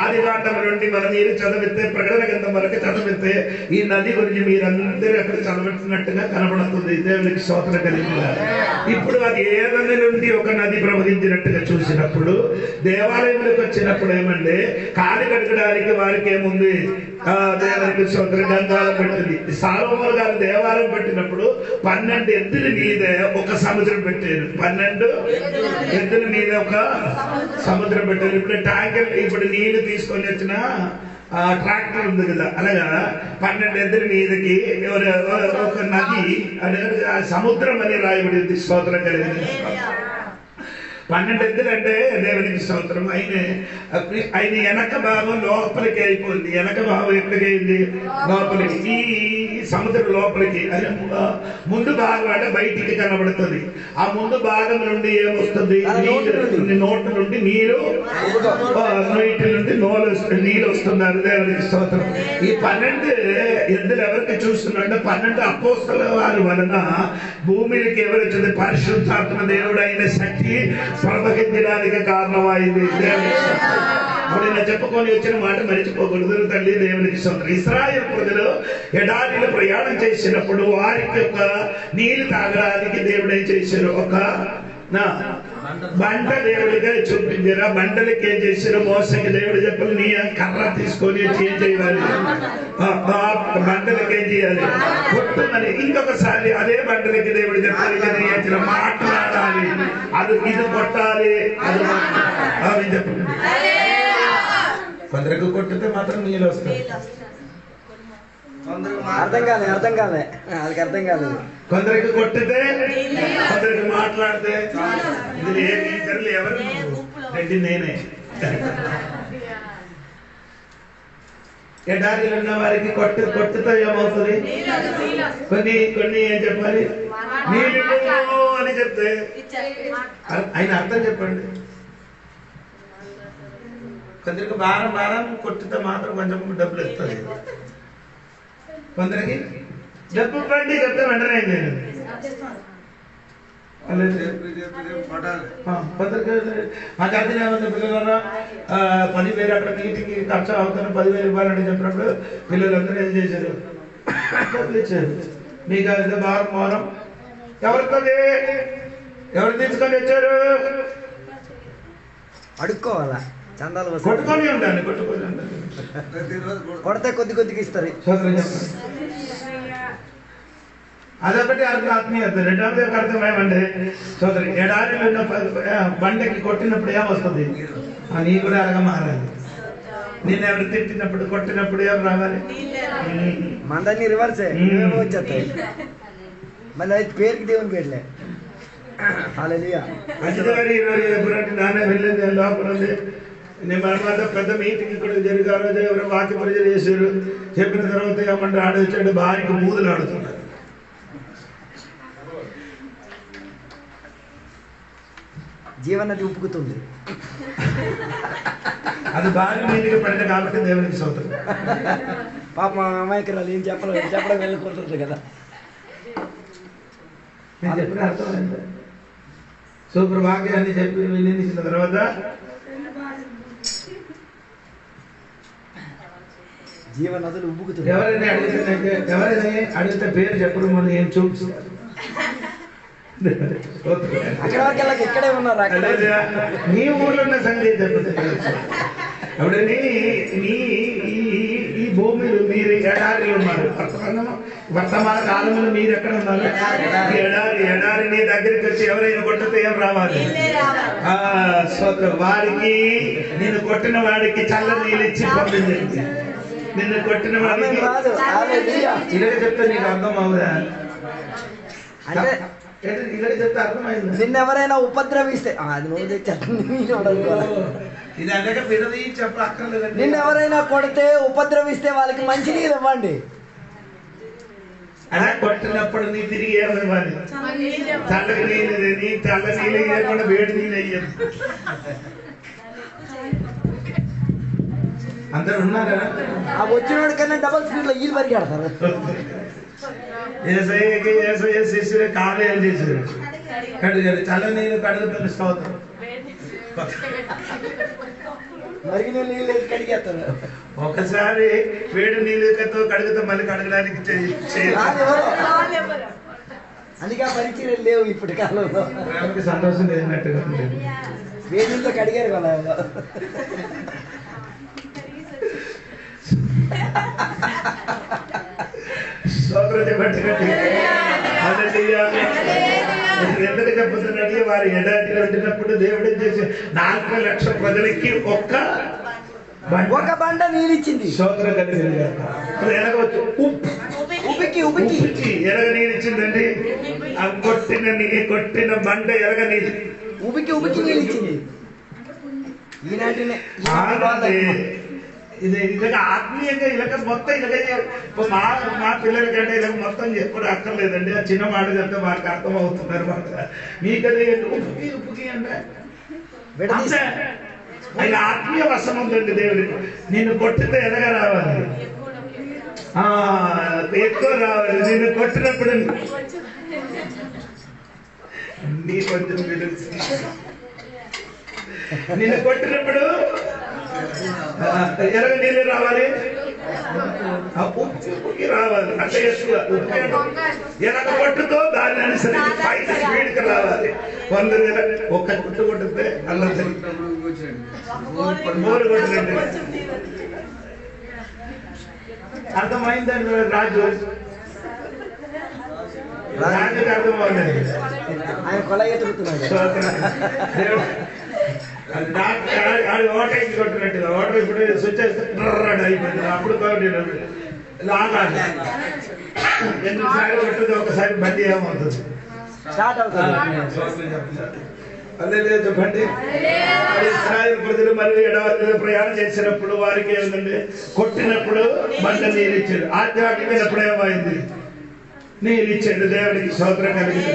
Speaker 1: ఆది కాండం నుండి మనం మీరు చదివితే ప్రకటన గ్రంథం వరకు చదివితే ఈ నది గురించి మీరందరూ అక్కడ చదవచ్చినట్టుగా కనబడుతుంది. దేవునికి స్తోత్రం కలిగింది. ఇప్పుడు అది ఏదైనా నుండి ఒక నది ప్రవహించినట్టుగా చూసినప్పుడు దేవాలయంలోకి వచ్చినప్పుడు ఏమంటే కాలి కడగడానికి వారికి ఏముంది? దేవునికి స్తోత్రం గంగాళం పెట్టింది. సాలోమోను గారు దేవాలయం పెట్టినప్పుడు 12 ఎద్దుల మీద ఒక సముద్రం పెట్టారు. 12 ఎద్దుల మీద ఒక సముద్రం పెట్టారు. ఇప్పుడు ట్యాంకర్ ఇప్పుడు నీళ్లు తీసుకొని వచ్చిన ట్రాక్టర్ ఉంది కదా, అలాగా 12 ఎద్దుల మీదకి ఒక నది సముద్రం అని రాయబడింది. స్తోత్రం కలిగింది. 12 ఎద్దులు అంటే దేవునికి స్తోత్రం. ఆయన వెనక భాగం లోపలికి అయిపోయింది. వెనక భాగం ఎక్కడికి అయింది? లోపలికి. ఈ సముద్రం లోపలికి. ముందు భాగం అంటే బయటికి కనబడుతుంది. ఆ ముందు భాగం నుండి ఏమొస్తుంది? నోటి నుండి నీరు, నీటి నుండి నీళ్ళు వస్తున్నారు. దేవునికి స్తోత్రం. ఈ 12 ఎద్దులు ఎవరికి చూస్తున్నారంటే 12 అపోస్తల వారి వలన భూమికి ఎవరు వచ్చింది? పరిశుద్ధాత్మ దేవుడు అయిన శక్తి ప్రవహించడానికి కారణమైంది. ఇప్పుడు నేను చెప్పుకొని వచ్చిన మాట మరిచిపోకూడదు తల్లి. దేవునికి స్తోత్రం. ఇశ్రాయేలు ప్రజలు ఎడారిలో ప్రయాణం చేసినప్పుడు వారికి ఒక నీళ్లు తాగడానికి దేవుడు ఏం చేశారు? ఒక బండ దేవుడిగా చూపించారు. ఆ బండలకి ఏం చేశారు? మోసకి దేవుడు చెప్పాలి నీ కర్ర తీసుకొని ఏం చేయాలి? బండలకి ఏం చేయాలి? కొట్టుమని. ఇంకొకసారి అదే బండలకి దేవుడు చెప్పాలి మాట్లాడాలి. అది ఇది కొట్టాలి. అది చెప్పండి. కొందరికి కొట్టితే మాత్రం నీళ్ళు వస్తాయి.
Speaker 3: అర్థం కాలే వాళ్ళకి అర్థం కాలేదు.
Speaker 1: కొందరికి కొట్టితే కొందరికి మాట్లాడితే ఇద్దరు ఎవరు? రెడ్డి నేనే. ఎడారిలో ఉన్న వారికి కొట్టుతో ఏమవుతుంది? కొన్ని ఏం చెప్పాలి? నీళ్ళు అని చెప్తే ఆయన అర్థం చెప్పండి. కొందరికి భారం కొట్టితే మాత్రం కొంచెం డబ్బులు ఇస్తుంది. కొందరికి డబ్బు బండి చెప్తే వెంటనే కొందరికి మా చదివిన పిల్లల 10,000 అక్కడ మీటింగ్ ఖర్చు అవుతున్న 10,000 రూపాయలు అని చెప్పినప్పుడు పిల్లలందరూ ఏం చేశారు? డబ్బులు ఇచ్చారు. మీకు అది భారం ఎవరికి? ఎవరు తీసుకొని వచ్చారు?
Speaker 3: అడుక్కోవాలా? చందాలు
Speaker 1: కొట్టుకొని ఉండాలి.
Speaker 3: కొడితే కొద్దిగా ఇస్తారు.
Speaker 1: అదొకటి ఆత్మీయత. రెండవది ఒక అర్థం ఏమంటే సోదరి ఎడారిలో ఉన్న బండకి కొట్టినప్పుడు ఏమొస్తుంది? నీ కూడా అలాగ మారాలి. నేను ఎవరు తిట్టినప్పుడు కొట్టినప్పుడు ఎవరు రావాలి?
Speaker 3: మందరినీ రివర్సే వచ్చేస్తాయి. మళ్ళీ అది పేరుకి దేవుని పేర్లే.
Speaker 1: ఎప్పుడంటే నాన్న వెళ్ళింది లోపల ఉంది. నేను మన పెద్ద మీటింగ్ ఇక్కడ జరిగారు. ఎవరు వాక్య పరిచయం చేశారు. చెప్పిన తర్వాత ఏమంటే ఆడొచ్చాడు భార్యకి మూదులు ఆడుతున్నారు.
Speaker 3: జీవనది ఉప్పుకుతుంది.
Speaker 1: అది భార్య మీదకి పడింది కాబట్టి దేవునికి స్తోత్రం.
Speaker 3: పాప అమాయకురాలు ఏం చెప్పడం వెళ్ళిపోతుంది కదా.
Speaker 1: నేను చెప్పిన అర్థం ఏంటో సూపర్ వాక్యాన్ని చెప్పి వినిపించిన తర్వాత
Speaker 3: జీవనదులు ఉబ్బుకుతుంది.
Speaker 1: ఎవరైనా అడిగితే పేరు చెప్పడం మనం ఏం చూపిస్తారు?
Speaker 3: అక్కడ వరకు ఇక్కడే ఉన్నారు.
Speaker 1: నీ ఊళ్ళో ఉన్న సంగతి చెప్తే అప్పుడని ఈ భూమిలో మీరు ఎడారిలో ఉన్నారు. వర్తమాన కాలంలో మీరు ఎక్కడ ఉన్నారు? ఎడారి నీ దగ్గరికి వచ్చి ఎవరైనా కొట్టితే ఏం రావాలి? వారికి నిన్ను కొట్టిన వాడికి చల్ల నీళ్ళు ఇచ్చి పంపించండి. నిన్ను కొట్టిన వాడికి ఇలా చెప్తే నీకు అర్థం అవుదా?
Speaker 3: అంటే
Speaker 1: ఇక్కడ చెప్తే అర్థమైంది.
Speaker 3: నిన్నెవరైనా ఉపద్రవిస్తే అది నువ్వు
Speaker 1: ఇది అనగా విడది చెప్పక్కర్లేదండి.
Speaker 3: నిన్నెవరైనా కొడితే ఉపద్రవిస్తే వాళ్ళకి మంచి నీళ్ళు ఇవ్వండి.
Speaker 1: అలా కొట్టినప్పుడు నీ తిరిగి ఏమవ్వాలి? చల్లకి నీళ్ళు చల్ల నీళ్ళు ఇవ్వకుండా వేడి నీళ్ళు అయ్యారు. అందరు ఉన్నారా?
Speaker 3: ఆ వచ్చినోడి కన్నా డబల్ స్పీడ్ లో వీళ్ళు పరిగెడతారు.
Speaker 1: ఏసయ్య శిష్యుడే కాలు ఏం చేశారు? కడుగారు. చల్ల నీళ్ళు కడుగుతున్న స్తోత్రం.
Speaker 3: మరిగి నీళ్ళు వేసి కడిగేస్తారు.
Speaker 1: ఒకసారి వేడి నీళ్ళతో కడుగుతా మళ్ళీ కడగడానికి
Speaker 3: అందుకే ఆ పరిచయం లేవు ఇప్పటి కాలంలో.
Speaker 1: ప్రేమకి సంతోషం లేనట్టుగా
Speaker 3: వేడి నీళ్ళతో కడిగారు కదా.
Speaker 1: ఎందుకు చెప్పుతున్నట్టు వారు ఎడారి పెట్టినప్పుడు దేవుడు చేసి 4 లక్షల ప్రజలకి ఒక్క
Speaker 3: బండ నీళ్ళిచ్చింది.
Speaker 1: సోదర ఎనగవచ్చు
Speaker 3: ఉబికి
Speaker 1: ఎరగ నీళ్ళిచ్చిందండి. కొట్టిన బండ ఎరగ నీళ్ళు
Speaker 3: ఉబికి నీళ్ళిచ్చింది. ఈనాటినే
Speaker 1: ఇది ఇలాగ ఆత్మీయంగా ఇలాగ మొత్తం ఇలాగ మా పిల్లలకంటే ఇలా మొత్తం ఎప్పుడు అక్కర్లేదండి. ఆ చిన్న మాట చెప్తే వారికి అర్థం అవుతున్నారు. మీకదే ఉప్పుకి అంటే ఆయన ఆత్మీయ వశం ఉందండి. దేవుడికి నిన్ను కొట్టితే ఎలాగా రావాలి? ఎక్కువ రావాలి. నిన్ను కొట్టినప్పుడు నీ కొంచెం నిన్ను కొట్టినప్పుడు ఎలాగ నీళ్ళు రావాలి? ఉప్పుకి రావాలి. అంటే ఎలాగ కొట్టుతో దాన్ని అనుసరించి పైకి స్పీడ్కి రావాలి. 100 ఒక్క గుట్టు కొట్టితే అల్లం మోరు కొట్టినండి. అర్థమైందండి. రాజుకి అర్థమవుతుంది.
Speaker 3: ఆయన కొల ఎదుగుతున్నాడు.
Speaker 1: ఓటైకి కొట్టినట్టుగా ఓటర్ ఇప్పుడు స్విచ్ చేస్తే అయిపోయింది. అప్పుడు లాగాలి. ఎన్నిసార్లు కొట్టదు ఒకసారి బండి ఏమవుతుంది?
Speaker 3: స్టార్ట్ అవుతుంది.
Speaker 1: అదే లేదు చెప్పండి. ఇశ్రాయేలు ప్రజలు మళ్ళీ ఎడవల్లో ప్రయాణం చేసినప్పుడు వారికి ఏమిటంటే కొట్టినప్పుడు బండ నీళ్ళు ఇచ్చాడు. ఆధ్యాత్మికమైనప్పుడు ఏమైంది? నీళ్ళు ఇచ్చాడు. దేవుడికి స్తోత్రం కలిగింది.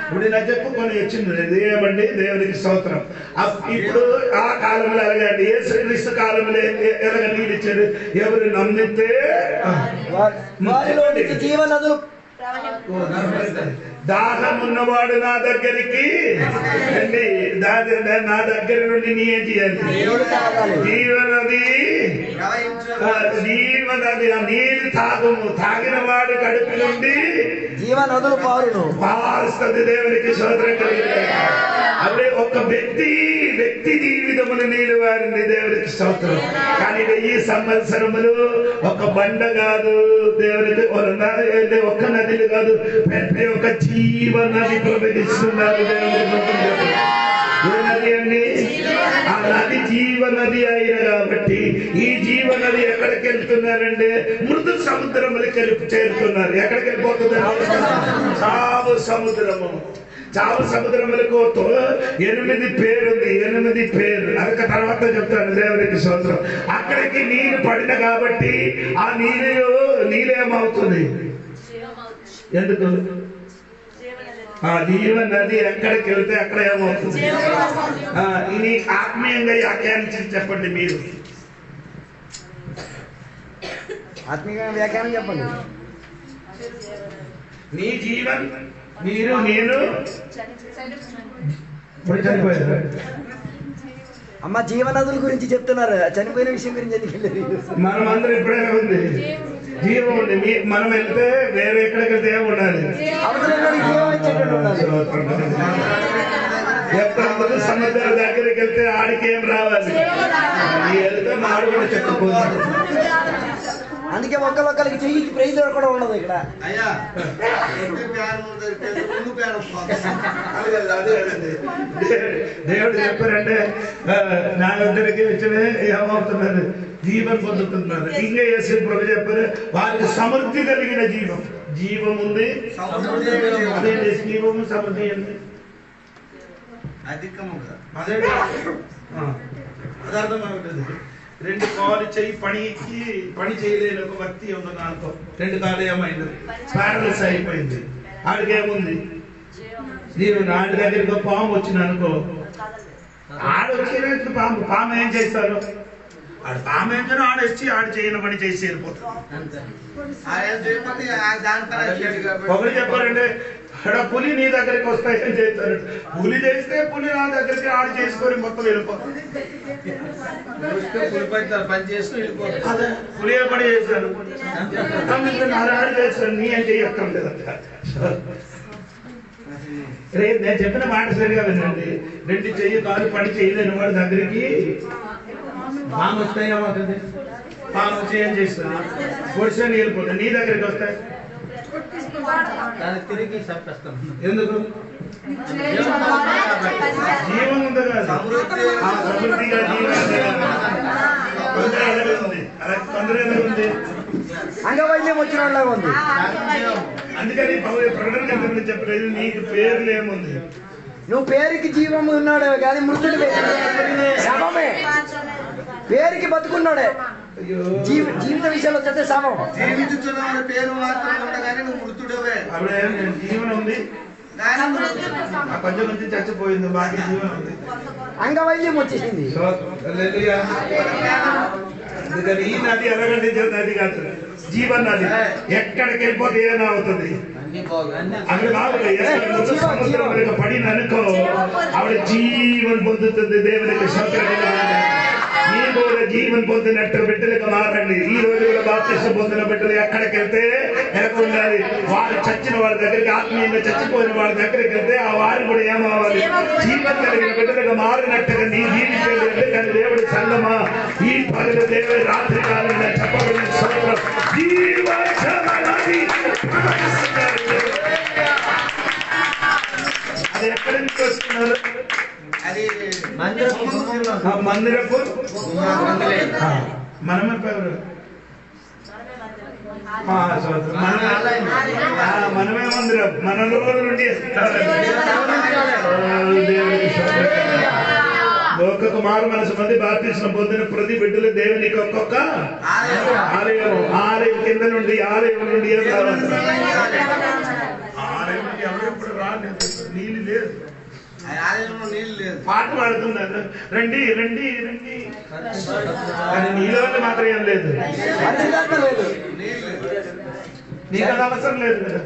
Speaker 1: ఇప్పుడు నా చెప్పుకొని వచ్చింది ఏమండి? దేవుడికి స్తోత్రం. ఇప్పుడు ఆ కాలంలో ఎలాగండి? యేసుక్రీస్తు కాలంలో ఎలాగ నీళ్ళు ఇచ్చాడు? ఎవరు నమ్మితే
Speaker 3: వారిలో జీవనదులు.
Speaker 1: దాహం ఉన్నవాడు నా దగ్గరికి అండి, నా దగ్గర నుండి నీ ఏం చేయాలి? జీవనది ఆ నీరు తాగుము. తాగిన వాడు కడుపు నుండి
Speaker 3: జీవనదులు
Speaker 1: పారుస్తుంది. దేవునికి స్తోత్రం కలిగింది. అప్పుడే ఒక వ్యక్తి జీవితములు నీళ్ళు వారింది. దేవునికి స్తోత్రం. కానీ 1000 సంవత్సరములు ఒక బండ కాదు, దేవునికి ఒక్క నదిలు కాదు, ఒక జీవ నది ప్రవహిస్తున్నారు. దేవునికి ఏ నది అండి? ఆ నది జీవ నది అయిన కాబట్టి ఈ జీవ నది ఎక్కడికి వెళ్తున్నారంటే మృదు సముద్రములకి చేరుతున్నారు. ఎక్కడికి వెళ్ళిపోతున్నారు? చావు సముద్రములకు 8 పేరుంది. 8 పేరు అదొక తర్వాత చెప్తాను. దేవునికి స్తోత్రం. అక్కడికి నీరు పడిన కాబట్టి ఆ నీళ్ళేమవుతుంది? ఎందుకు? ఆ జీవ నది ఎక్కడికి వెళ్తే అక్కడ ఏమవుతుంది? ఇది ఆత్మీయంగా వ్యాఖ్యానించి చెప్పండి. మీరు
Speaker 3: ఆత్మీయంగా వ్యాఖ్యానం చెప్పండి.
Speaker 1: నీ జీవన్ మీరు నేను చనిపోయారు.
Speaker 3: అమ్మ జీవనదుల గురించి చెప్తున్నారు. చనిపోయిన విషయం గురించి ఎందుకు?
Speaker 1: మనం అందరం ఇప్పుడైనా ఉంది జీవం ఉంది. మనం వెళ్తే వేరే ఎక్కడికి వెళ్తే ఏముండాలి? ఎప్పుడు సముద్రం దగ్గరికి వెళ్తే ఆడికి ఏం రావాలి? వెళ్తే మాడు కూడా చెప్పుకోవాలి.
Speaker 3: అందుకే ఒకరికి చెయ్యి ప్రైజ్ కూడా ఉండదు ఇక్కడ.
Speaker 1: దేవుడు చెప్పారంటే నా దగ్గరికి వచ్చిన ఏమవుతున్నారు? జీవం పొందుతున్నారు. ఇంకా యేసు ప్రభు చెప్పారు వారికి సమృద్ధి కలిగిన జీవం. జీవం ఉంది, అదే జీవము సమృద్ధి ఉంది
Speaker 5: అధికముగా.
Speaker 1: అదే అదార్థం ఉంటుంది. రెండు కాలు చెయ్యి పని చేయలేని ఒక వ్యక్తి ఉన్నాను అనుకో, రెండు కాలు ఏమైంది, ప్యారలైస్ అయిపోయింది. ఆడికేముంది జీవనం. ఆడి దగ్గరికి పాము వచ్చింది అనుకో, ఆడొచ్చినట్లు పాము ఏం చేస్తారు, ఆడు పాము ఏం చేయడం ఆడొచ్చి ఆడు చేయని పని చేసి వెళ్ళిపోతాడు. ఒకటి చెప్పారంటే అక్కడ పులి నీ దగ్గరికి వస్తాయని చేస్తారు, పులి చేస్తే పులి నా దగ్గరికి ఆడు చేసుకొని మొత్తం వెళ్ళిపోతుంది.
Speaker 4: పని చేస్తూ వెళ్ళిపోతుంది.
Speaker 1: పులి ఏ పని చేశాను, ఆడు చేస్తాను, నీ అంటే ఎక్కం లేదంట. రేపు నేను చెప్పిన మాట సరిగా వినండి. రెండు చెయ్యి కాలు పని చేయలేని వాడి దగ్గరికి పాము వస్తాయేమవుతుంది, పాము వచ్చి ఏం చేస్తుంది, పొడిసని వెళ్ళిపోతుంది. నీ దగ్గరికి వస్తాయి
Speaker 6: తిరిగి చంపేస్తాం.
Speaker 1: ఎందుకు, జీవం ఉంది కదా, సమృద్ధిగా జీవం ఉంది.
Speaker 3: అంగవైద్యం వచ్చిన వాళ్ళగా ఉంది.
Speaker 1: అందుకని ప్రకటన గ్రంథంలో చెప్పలేదు నీకు పేర్లు ఏముంది.
Speaker 3: నువ్వు పేరుకి జీవం ఉన్నాడే కానీ మృతుడు శవమే, పేరుకి బతుకున్నాడే. జీవిత విషయంలో వచ్చే శవం.
Speaker 5: జీవించుతున్న పేరు మాత్రం ఉండగానే నువ్వు మృతుడవే.
Speaker 1: అప్పుడే జీవనం ఉంది, కొంచెం కొంచెం చచ్చిపోయింది, బాకీ జీవనం ఉంది.
Speaker 3: అంగవైద్యం వచ్చేసింది.
Speaker 1: అందుకని ఈ నది ఎలాగంటే నది కాదు, జీవన్ నది. ఎక్కడికి వెళ్ళిపోతే ఏదైనా అవుతుంది. అక్కడ బాగుంది సముద్రం పడిన అనుకో, ఆవిడ జీవన్ పొందుతుంది. దేవునికి నీ కూడా జీవన్ పొందినట్టు బిడ్డలకు మారండి. ఈ రోజుల్లో బాప్తిసం పొందిన బిడ్డలు ఎక్కడికి వెళ్తే ఎలా ఉండాలి, వారు చచ్చిన వాళ్ళ దగ్గరికి, ఆత్మీయంగా చచ్చిపోయిన వాళ్ళ దగ్గరికి వెళ్తే ఆ వారు కూడా ఏమవ్వాలి, జీవన్ కలిగిన బిడ్డలకు మారినట్టుగా నీ జీవితం. కానీ దేవుడి సంగమా, ఈ పగలు దేవుడి రాత్రి కాలంలో చెప్పబడిన అది ఎక్కడి నుంచి వస్తున్నారు,
Speaker 5: అది
Speaker 1: మందిరపు మనమే పేరు, మనమే మందిరం, మన నుండి ఒక్కొక్క మారు మనసు మంది బాప్తిస్మం పొందిన ప్రతి బిడ్డలు దేవునికి ఒక్కొక్క ఆలయం, ఆలయం కింద నుండి ఆలయం నుండి ఆలయం నుండి ఎవరెప్పుడు రాలేదు, నీళ్ళు లేదు,
Speaker 5: నీళ్ళు లేదు.
Speaker 1: పాట పాడుతున్నారు రండి రండి రండి, కానీ నీళ్ళు మాత్రం ఏం లేదు, నీకు అది అవసరం లేదు కదా.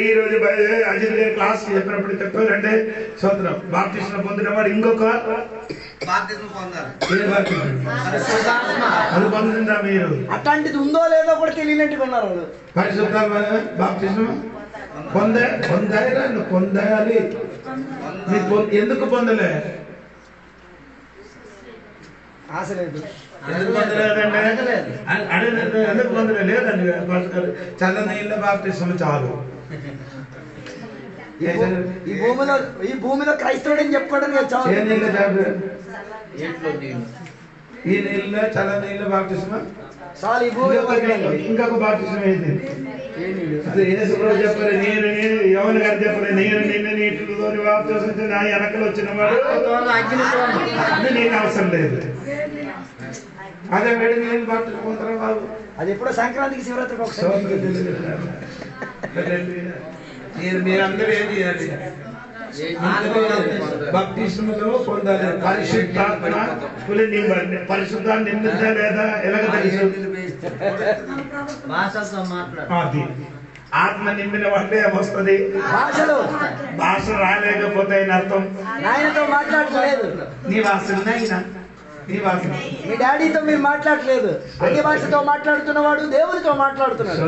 Speaker 1: ఈ రోజు అజిత్ గారి క్లాస్ చెప్పినప్పుడు చెప్పారంటే సోదరం బాప్తిస్మం పొందిన వాడు ఇంకొక
Speaker 5: బాప్తిస్మం పొందాలి.
Speaker 1: అది పొందిందా మీరు?
Speaker 3: అట్లాంటిది ఉందో లేదో కూడా తెలియనట్టుగా ఉన్నారు.
Speaker 1: పరిశుద్ధాత్మ బాప్తిస్మం పొందాలి. ఎందుకు పొందలే,
Speaker 3: ఆశ లేదు.
Speaker 1: ఎందుకు పొందలేదండి, ఎందుకు పొందలే లేదండి. చల్ల నీళ్ళ బాప్తిస్మం చాలు.
Speaker 3: ఈ భూమిలో క్రైస్తవుడు అని చెప్పుకోవడం
Speaker 1: ఏ నీళ్ళు చాలు, ఈ నీళ్ళ చల్ల నీళ్ళ బాప్తిస్మం
Speaker 3: చాలు. ఈ భూమిలో
Speaker 1: ఇంకొక బాప్తిస్మం ఏంటి, అదే యేసు ప్రభు చెప్పారు, నేను యోహాను గారు చెప్పారు, నేను నిన్న నీటిలో బాప్తిసం నా వెనకలు వచ్చిన వాడు అది నీకు అవసరం లేదు. అదే వేడి నీళ్ళు బాప్తిసం పొందరా బాబు,
Speaker 3: అది ఎప్పుడో సంక్రాంతికి శివరాత్రికి ఒకసారి.
Speaker 1: మీరందరూ ఏం చేయాలి, బాప్తిస్మలో పొందాలి. పరిశుద్ధాన్ని నిందించా లేదా ఎలాగ తెలుసు,
Speaker 6: భాషతో మాట్లాడు.
Speaker 1: అది ఆత్మ నిండిన వాడే వస్తుంది. భాష రాలేకపోతే ఆయన అర్థం
Speaker 3: ఆయనతో మాట్లాడలేదు,
Speaker 1: నీ వాసన అయినా నీ వాసన.
Speaker 3: మీ డాడీతో మీరు మాట్లాడలేదు, అన్య భాషతో మాట్లాడుతున్నవాడు దేవుడితో మాట్లాడుతున్నాడు.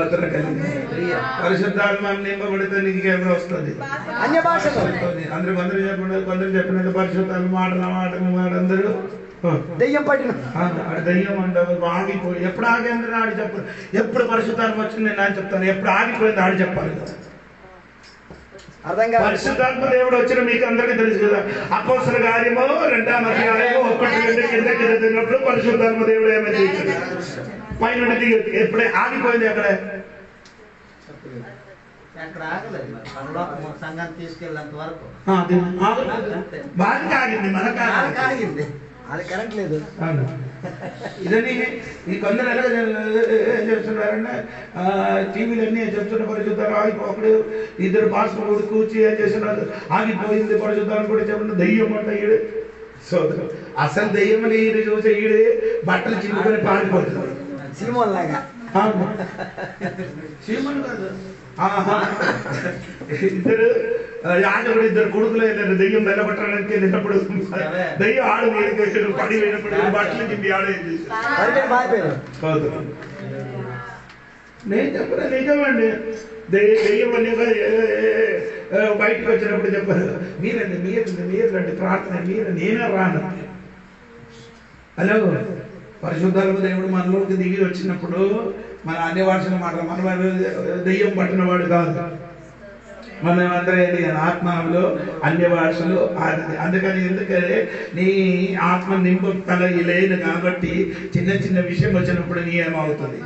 Speaker 1: పరిశుద్ధాత్మ నింపబడితే నీకేమో వస్తుంది,
Speaker 3: అన్య భాషతో.
Speaker 1: అందరూ చెప్పినట్టు కొందరు చెప్పినట్టు పరిశుద్ధాత్మ మాట అందరూ
Speaker 3: దెయ్యం పట్టిన
Speaker 1: దెయ్యం అంటారు. ఆగిపోయి ఎప్పుడు ఆగేంద్ర ఆడి చెప్పాలి, ఎప్పుడు పరిశుద్ధాత్మ వచ్చింది నేను ఆయన చెప్తాను, ఎప్పుడు ఆగిపోయింది ఆడి చెప్పాలి.
Speaker 3: అర్థం కాదు.
Speaker 1: పరిశుద్ధాత్మ దేవుడు వచ్చిన మీకు అందరికీ తెలుసు కదా. అపోస్తల కార్యము 2వ అధ్యాయము 1-2 కింద తిన్నప్పుడు పరిశుద్ధాత్మ దేవుడు ఏమైనా చేశాడు, పైన దిగి ఎప్పుడే ఆగిపోయింది. అక్కడే
Speaker 4: అక్కడ ఆగలేదు మరి పరలోకం సంఘాన్ని తీసుకెళ్ళేంత వరకు
Speaker 1: బాగా ఆగింది మనకు
Speaker 4: ఆగింది.
Speaker 3: అది కరెంట్ లేదు.
Speaker 1: అవును. ఇదని ఈ కొందరు ఎలా ఏం చేస్తున్నారంటే టీవీలన్నీ చెప్తున్న పరిశుద్ధాలు ఆగిపోకడు, ఇద్దరు పాస్టర్ కూర్చి ఏం చేస్తున్నారు, ఆగిపోయింది పరిశుద్ధాలు కూడా చెప్పిన దయ్యం అంట ఈడు సోదరు. అసలు దయ్యం అని ఈడు చూసే ఈడు బట్టలు చింపుకొని పారిపోతున్నారు
Speaker 3: సినిమాల్ లాగా.
Speaker 1: చీమలు కాదు, ఇద్దరు యాజకుడు ఇద్దరు కొడుకులు వెళ్ళారు దెయ్యం వెళ్ళగొట్టడానికి వెళ్ళినప్పుడు. దెయ్యం ఆడు వేడికి పడి వెళ్ళినప్పుడు బట్టలు చింపి ఆడ ఏం చేశారు. నేను చెప్పరా నిజమండి. దెయ్యం అన్ని బయటకు వచ్చినప్పుడు చెప్పారు, మీరండి మీరు రండి ప్రార్థన, మీరు నేనే రాను. హలో, పరిశుద్ధాలకు దేవుడు మనలోకి దిగి వచ్చినప్పుడు మన అన్ని భాషలు మాట మన దెయ్యం పట్టిన వాడు కాదు. మనం అందరూ ఆత్మలో అన్ని భాషలు ఆడింది. అందుకని ఎందుకంటే నీ ఆత్మ నింపుతల లేదు కాబట్టి చిన్న చిన్న విషయం వచ్చినప్పుడు నీ ఏమవుతుంది,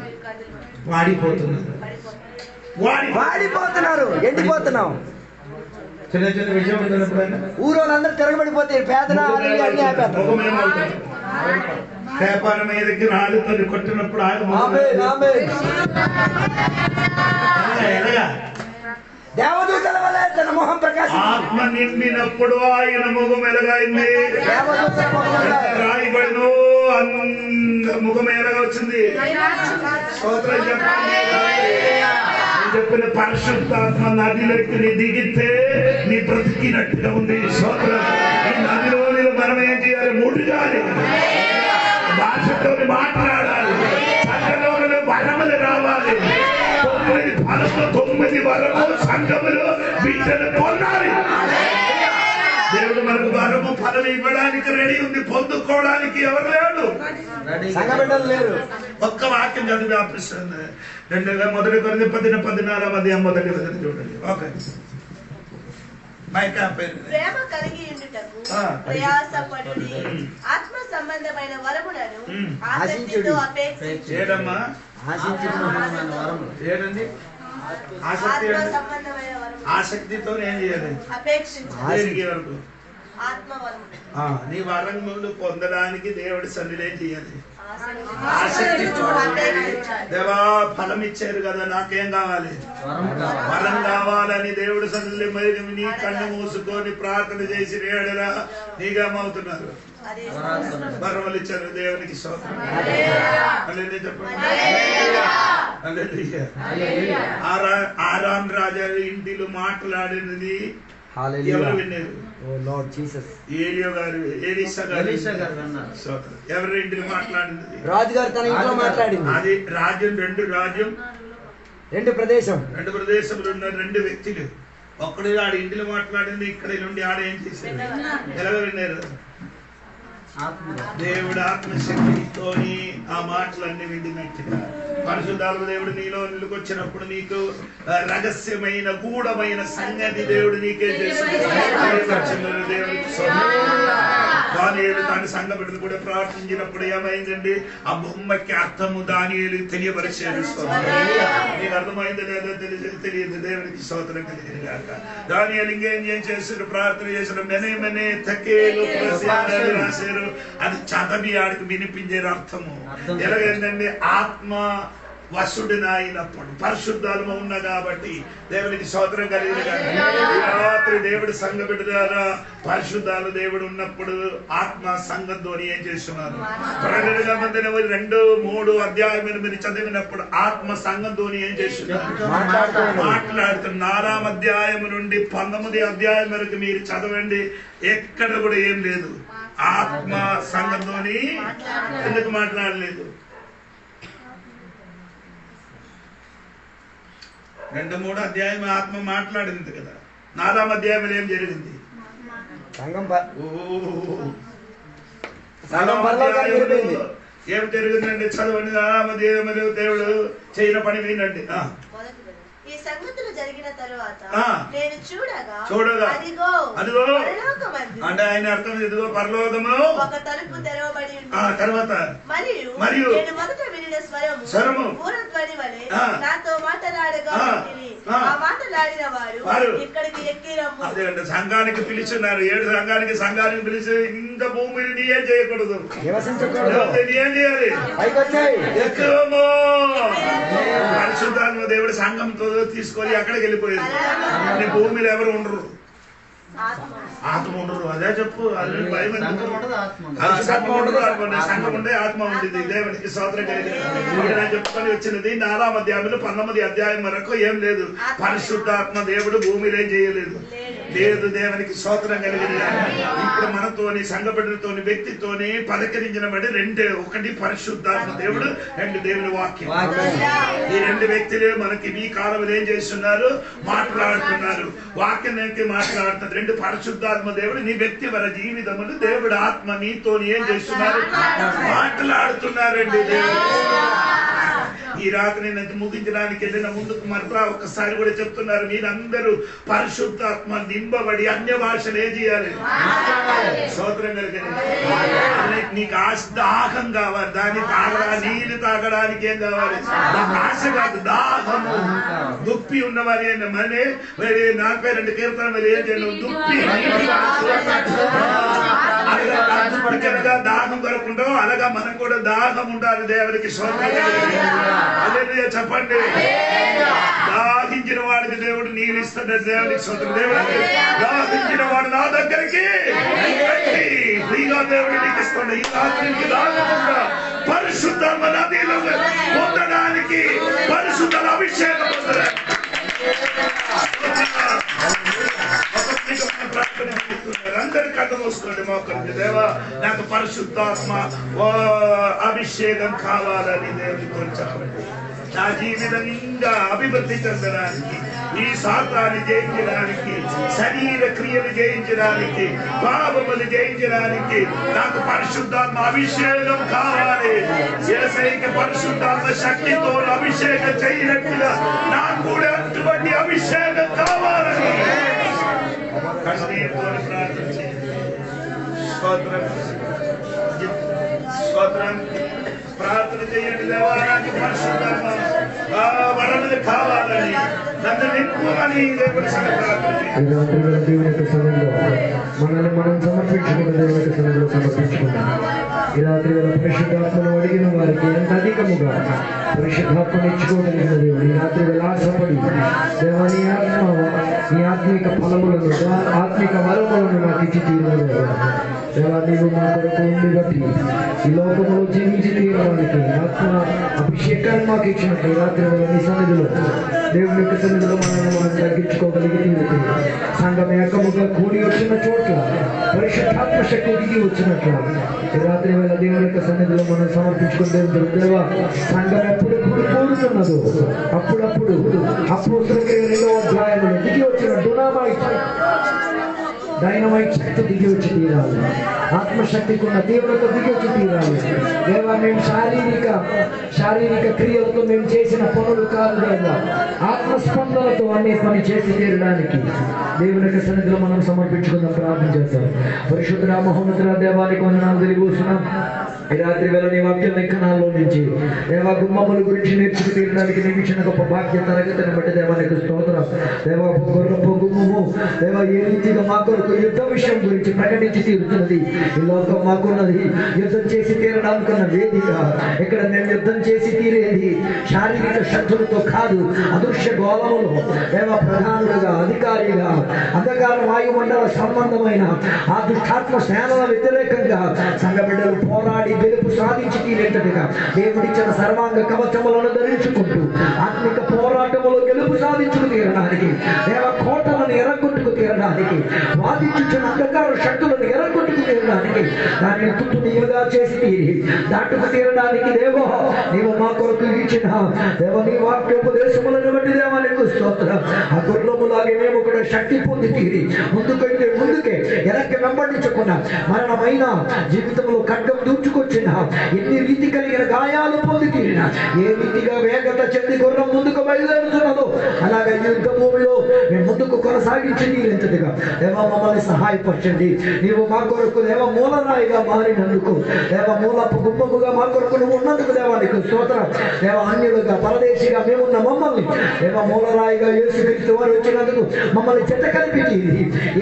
Speaker 3: వాడిపోతున్నారు, ఎండిపోతున్నాం.
Speaker 1: చిన్న చిన్న విషయం వచ్చినప్పుడు
Speaker 3: ఊరోళ్ళందరూ తిరగబడిపోతే పేదన
Speaker 1: పేపర్ మీదకి రాళ్ళతో కొట్టినప్పుడు
Speaker 3: దేవదూతల వల్ల తన మొహం ప్రకాశం,
Speaker 1: ఆత్మ నిండినప్పుడు ఆయన ముఖం ఎలాగైంది, రాయబడిను ముఖం ఎలాగ వచ్చింది. చెప్పిన పరిశుద్ధాత్మ నదిలోకి నీ దిగితే నీ బ్రతికినట్టుగా ఉంది. సోదరం, ఈ నదిలో మనం ఏం చేయాలి, ముడిగాలి, భాషతో మాట్లాడాలి, సంఘంలో వరములు రావాలి. 9 ఫలము 9 వరము సంఘములో బిడ్డలు పొందాలి. దేవుడు మనకు వరము ఫలం ఇవ్వడానికి రెడీ ఉంది, పొందుకోవడానికి ఎవరు లేడు,
Speaker 3: సంఘబిడ్డలు లేరు.
Speaker 1: ఒక్క వాక్యం చదివి ఆపిస్తుంది. 2 మొదటి కొరింథీ 14 మొదటి చూడండి. ఓకే,
Speaker 2: ప్రేమ కలిగి ఉండుటకు ప్రయాసపడుడి, ఆత్మ సంబంధమైన వరములను ఆసక్తితో అపేక్షించుడి.
Speaker 1: ఏడమ్మా ఏడండి ఆసక్తి, ఆసక్తితో ఏం చేయాలి, అపేక్షించాలి వరకు నీ వరములు పొందడానికి దేవుడి సన్నిధి ఏం చేయాలి, ఆసక్తి చూడాలి. దేవా ఫలం ఇచ్చారు కదా, నాకేం కావాలి, వరం కావాలని దేవుడి సన్నిధిలో మరి నీ కన్ను మూసుకొని ప్రార్థన చేసి ఏడరా నీకేమవుతున్నారు, వరములు ఇచ్చారు. దేవునికి స్తోత్రం. ఆరాం రాజా ఇంటిలో మాట్లాడినది ఎవరు విన్నారు, ఏలియా గారు, ఎలీషా గారు. ఎవరి ఇంటిలో మాట్లాడినది,
Speaker 3: రాజుగారు తన ఇంట్లో మాట్లాడింది.
Speaker 1: అది రాజ్యం, రెండు ప్రదేశంలో ఉన్న 2 వ్యక్తులు. ఒక్కడు ఆడ ఇంటిలో మాట్లాడింది, ఇక్కడ నుండి ఆడ ఏం చేశారు, ఎలాగ విన్నారు. దేవుడు ఆత్మశక్తితో ఆ మాటలన్నీ విండినట్టుగా పరిశుద్ధాత్మ దేవుడు నీలో నిలుకొచ్చినప్పుడు నీకు రహస్యమైన గూఢమైన సంగతి దేవుడు నీకే చేస్తుంది. దేవుడికి దానియేలు తన సంఘ బిడ్డలు కూడా ప్రార్థించినప్పుడు ఏమైందండి, ఆ బొమ్మకి అర్థము దానియేలు తెలియపరిచేది. నీకు అర్థమైంది లేదో తెలియదు. దేవునికి స్తోత్రం కలిగింది కాక. దానియేలు ఇంకేం చేశారు, ప్రార్థన చేశారు, మెనే తకేలు రాశారు. అది చదవి ఆడికి వినిపించేది అర్థము. ఎలాగైందండి, ఆత్మ వసుడిన అయినప్పుడు పరిశుద్ధాత్మ ఉన్నా కాబట్టి దేవునికి స్తోత్రం కలిగింది. రాత్రి దేవుడి సంఘ బిడ్డలారా, పరిశుద్ధాలు దేవుడు ఉన్నప్పుడు ఆత్మ సంఘంతో ఏం చేస్తున్నారు. ప్రకటన గ్రంథం 2-3 అధ్యాయం మీరు చదివినప్పుడు ఆత్మ సంఘంతో ఏం చేస్తున్నారు, మాట్లాడుతున్నారు. 4వ అధ్యాయం నుండి 19వ అధ్యాయం వరకు మీరు చదవండి, ఎక్కడ కూడా ఏం లేదు. ఆత్మ సంఘంతో ఎందుకు మాట్లాడలేదు. 2-3 అధ్యాయం ఆత్మ మాట్లాడింది కదా. 4వ అధ్యాయంలో ఏం జరిగింది, ఏం జరిగిందండి చదవండి. 4వ అధ్యాయంలో దేవుడు చేయని పని వినండి.
Speaker 2: ఈ సంగతులు జరిగిన తరువాత నేను చూడగా
Speaker 1: అదిగో అంటే ఆయన అర్థం, ఇదిగో పరలోకము
Speaker 2: ఒక తలుపు తెరవబడి ఉంది.
Speaker 1: తర్వాత
Speaker 2: మరియు నేను మొదట వినిన స్వరము పూర్వధ్వని వలె నాతో మాట్లాడగా
Speaker 6: వారు
Speaker 2: ఇక్కడికి ఎక్కి రమ్ము.
Speaker 6: అదేంటే సంఘానికి పిలుచున్నారు, 7 సంఘానికి పిలిచి ఇంత భూమిని నీ ఏం చేయకూడదు, నీ ఏం చేయాలి, ఎక్కువమో పరిశుద్ధాత్మ దేవుడు సంఘంతో తీసుకొని అక్కడికి వెళ్ళిపోయింది. నీ భూమిలో ఎవరు ఉండరు, ఆత్మ ఉండరు. అదే చెప్పు, అది భయం
Speaker 4: సంఘం ఉండదు, ఆత్మ ఉండదు.
Speaker 6: సంఘం ఉండే ఆత్మ ఉండేది. దేవునికి స్తోత్రం కలిగింది. చెప్పుకొని వచ్చినది 4వ అధ్యాయంలో 19వ అధ్యాయం వరకు ఏం లేదు. పరిశుద్ధాత్మ దేవుడు భూమిలో ఏం చేయలేదు, లేదు. దేవునికి స్తోత్రం కలిగింది. ఇప్పుడు మనతోని సంఘ బిడ్డలతోని వ్యక్తితోని పలకరించిన బట్టి 2, 1 పరిశుద్ధాత్మ దేవుడు, 2 దేవుని వాక్యం. ఈ 2 వ్యక్తులు మనకి ఈ కాలంలో ఏం చేస్తున్నారు, మాట్లాడుతున్నారు. వాక్యానికి మాట్లాడుతున్నారు. 2 పరిశుద్ధాత్మ దేవుడు నీ వ్యక్తిగత జీవితములు దేవుడు ఆత్మ నీతో ఏం చేస్తున్నారు, మాట్లాడుతున్నారండి. ఈ రాత్రి నేను ముగించడానికి వెళ్ళిన ముందుకు మరలా ఒకసారి కూడా చెప్తున్నారు, మీరందరూ పరిశుద్ధాత్మ నింపబడి అన్య భాషలు ఏం చేయాలి, స్తోత్రం కలిగింది. నీకు దాహం కావాలి, దాన్ని నీళ్ళు తాగడానికి ఏం కావాలి, నాకు ఆశ కాదు, దాహము. దుప్పి ఉన్నవారి మనే 42 కీర్తన మరి ఏం చేయను, దుప్పి అనగా దాహం కొరకుండో అలాగా మనం కూడా దాహం ఉండాలి. దేవునికి స్తోత్రం హల్లెలూయా చెప్పండి. దాహించిన వాడికి దేవుడు నీళ్ళు ఇస్తాడు. దేవునికి స్తోత్రం. దేవుడికి దాహించిన వాడు నా దగ్గరికి ఫ్రీగా దేవుడు నీకు ఇస్తాడు. ఈ రాత్రికి దాహముగా పరిశుద్ధాత్మ నదిలో పొందడానికి, పరిశుద్ధ అభిషేకం పొందడానికి అందరికి అర్థం వస్తుంది. మోకండి, దేవా నాకు పరిశుద్ధాత్మ అభిషేకం కావాలని దేవుడితో చెప్పండి. నా జీవితం ఇంకా అభివృద్ధి చెందడానికి, ఈ శాతాన్ని జయించడానికి, శరీర క్రియలు జయించడానికి, పాపములు జయించడానికి నాకు పరిశుద్ధాత్మ అభిషేకం కావాలి. యేసయ్యకి పరిశుద్ధాత్మ శక్తితో అభిషేకం చేయనట్టుగా నాకు కూడా అటువంటి అభిషేకం కావాలని కన్నీరుతో ప్రార్థన చేయండి. స్తోత్రం స్తోత్రం ప్రార్థన చేయండి. దేవా నాకు పరిశుద్ధాత్మ వరములు కావాలని, నన్ను నింపుమని దేవుడి ప్రార్థన చేయండి.
Speaker 7: మనల్ని మనం సమర్పించుకున్న దేవుడి సన్నిధిలో సమర్పించుకున్నాం. ఈ రాత్రి పరిశుద్ధాత్మను అడిగిన వారికి ఎంత అధికముగా పరిశుద్ధాత్మను ఇచ్చుకోగలిగిన దేవుడు ఈ రాత్రి ఆశపడి, దేవా నీ ఆత్మ, నీ ఆత్మిక ఫలములను, ఆత్మిక వరములను నాకు ఇచ్చి తీరాలి. దేవా నీవు మా కొరకు ఉండి బట్టి ఈ లోకంలో జీవించి తీరడానికి ఆత్మ అభిషేకాన్ని మాకు ఇచ్చినట్టు ఈ రాత్రి నీ సన్నిధిలో, దేవుని యొక్క సన్నిధిలో మనం తగ్గించుకోగలిగి తీరుతుంది. సంఘం ఏకముగా కూడి వచ్చిన చోట్ల పరిశుద్ధాత్మ శక్తి దిగి వచ్చినట్ల ఈ రాత్రి వేళ దేవుని యొక్క సన్నిధిలో మనం సమర్పించుకుంటే, దేవా సంఘం ఎప్పుడెప్పుడు కోరుతున్నదో అప్పుడప్పుడు అపోస్తలుల క్రియల 2వ అధ్యాయంలో దిగి వచ్చిన డైనమైట్ శక్తి దిగి వచ్చి తీరాలి. ఆత్మశక్తికి ఉన్న తీవ్రత దిగి వచ్చి తీరాలి. దేవా మేము శారీరక క్రియలతో మేము చేసిన పనులు కాదు దేవా, ఆత్మస్పందనతో అనే పని చేసి తీరడానికి దేవుని యొక్క సన్నిధిలో మనం సమర్పించుకుందాం, ప్రార్థన చేస్తాం. పరిశుద్ధ మహోన్నతుల దేవానికి వందనాలు తెలియజేస్తున్నాం. ఈ రాత్రి వేళ నీ వాక్య లేఖనాల్లో నుంచి దేవా గుమ్మముల గురించి నేర్చుకు తీరడానికి నీకు ఇచ్చిన గొప్ప భాగ్య తరగతిని బట్టి దేవానికి స్తోత్రం. దేవా గొర్రెపు గుమ్మము దేవా ఏ రీతిగా మా కొరకు యుద్ధ విషయం గురించి ప్రకటించి తీరుతున్నది. ఈ లోకం మాకున్నది యుద్ధం చేసి తీరడానికున్న వేదిక. ఇక్కడ మేము యుద్ధం చేసి తీరేది శారీరక శక్తులతో కాదు, అదృశ్య గోళములో దేవా ప్రధానుడుగా, అధికారిగా, అంధకార వాయుమండల సంబంధమైన ఆ దుష్టాత్మ సేనల వ్యతిరేకంగా సంఘ బిడ్డలు పోరాడి గెలుపు సాధించి తీరేటట్టుగా దేవుడిచ్చిన సర్వాంగ కవచములను ధరించుకుంటూ ఆత్మిక పోరాటములో గెలుపు సాధించుకు తీరడానికి, దేవ కోటలను ఎరగొట్టుకు తీరడానికి, వాదించున్న అంధకార శక్తులను ఎరగొట్టుకు తీరడానికి, దాన్ని తుట్టు నీవుగా చేసి తీరి దాటుకు తీరడానికి దేవో నీవు మా కొరకు ఇచ్చిన దేవ నీ వాక్యోపదేశములను బట్టి దేవానికి స్తోత్రం. ఆ గుర్రములాగే మేము కూడా శక్తి పొంది తీరి ముందుకైతే ముందుకే వెనక్కి వెంబడించకుండా మరణమైన జీవితంలో ఖడ్గం దూర్చు తీసుకొచ్చిన, ఎన్ని రీతి కలిగిన గాయాలు పొంది తీరిన, ఏ రీతిగా వేగత చెంది గుర్రం ముందుకు బయలుదేరుతున్నదో అలాగే యుద్ధ భూమిలో మేము ముందుకు కొనసాగించి తీరేంతటిగా దేవా మమ్మల్ని సహాయపరచండి. నీవు మా కొరకు దేవ మూలరాయిగా మారినందుకు, దేవ మూలపు గుమ్మముగా మా కొరకు నువ్వు ఉన్నందుకు దేవానికి స్తోత్రం. దేవ అన్యులుగా పరదేశిగా మేమున్న మమ్మల్ని దేవ మూలరాయిగా యేసుక్రీస్తు వారు వచ్చినందుకు మమ్మల్ని చెత్త కలిపి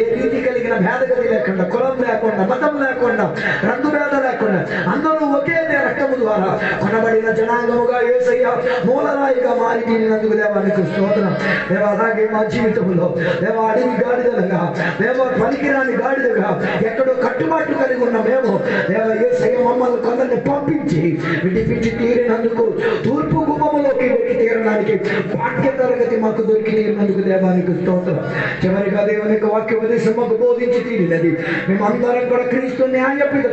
Speaker 7: ఏ రీతి కలిగిన భేదగతి లేకుండా, కులం లేకుండా, మతం లేకుండా, రంగు భేద లేకుండా అందరూ ఒకే రక్తము ద్వారా కొనబడిన జనాంగముగా యేసయ్య మూలరాయిగా మారి తీరినందుకు దేవానికి స్తోత్రం. దేవ అలాగే మా జీవితంలో దేవ అడవి గాడిదలుగా, దేవ పనికిరాని గాడిదగా ఎక్కడో కట్టుబాట్లు కలిగి ఉన్న మేము దేవ యేసయ్య మమ్మల్ని కొందరిని పంపించి విడిపించి తీరినందుకు, తూర్పు గుమ్మములోకి వెళ్ళి తీరడానికి భాగ్య తరగతి మాకు దొరికి తీరినందుకు దేవానికి స్తోత్రం. చివరిగా దేవుని యొక్క వాక్యోపదేశం మాకు బోధించి తీరినది. మేమందరం కూడా క్రీస్తు న్యాయపీఠం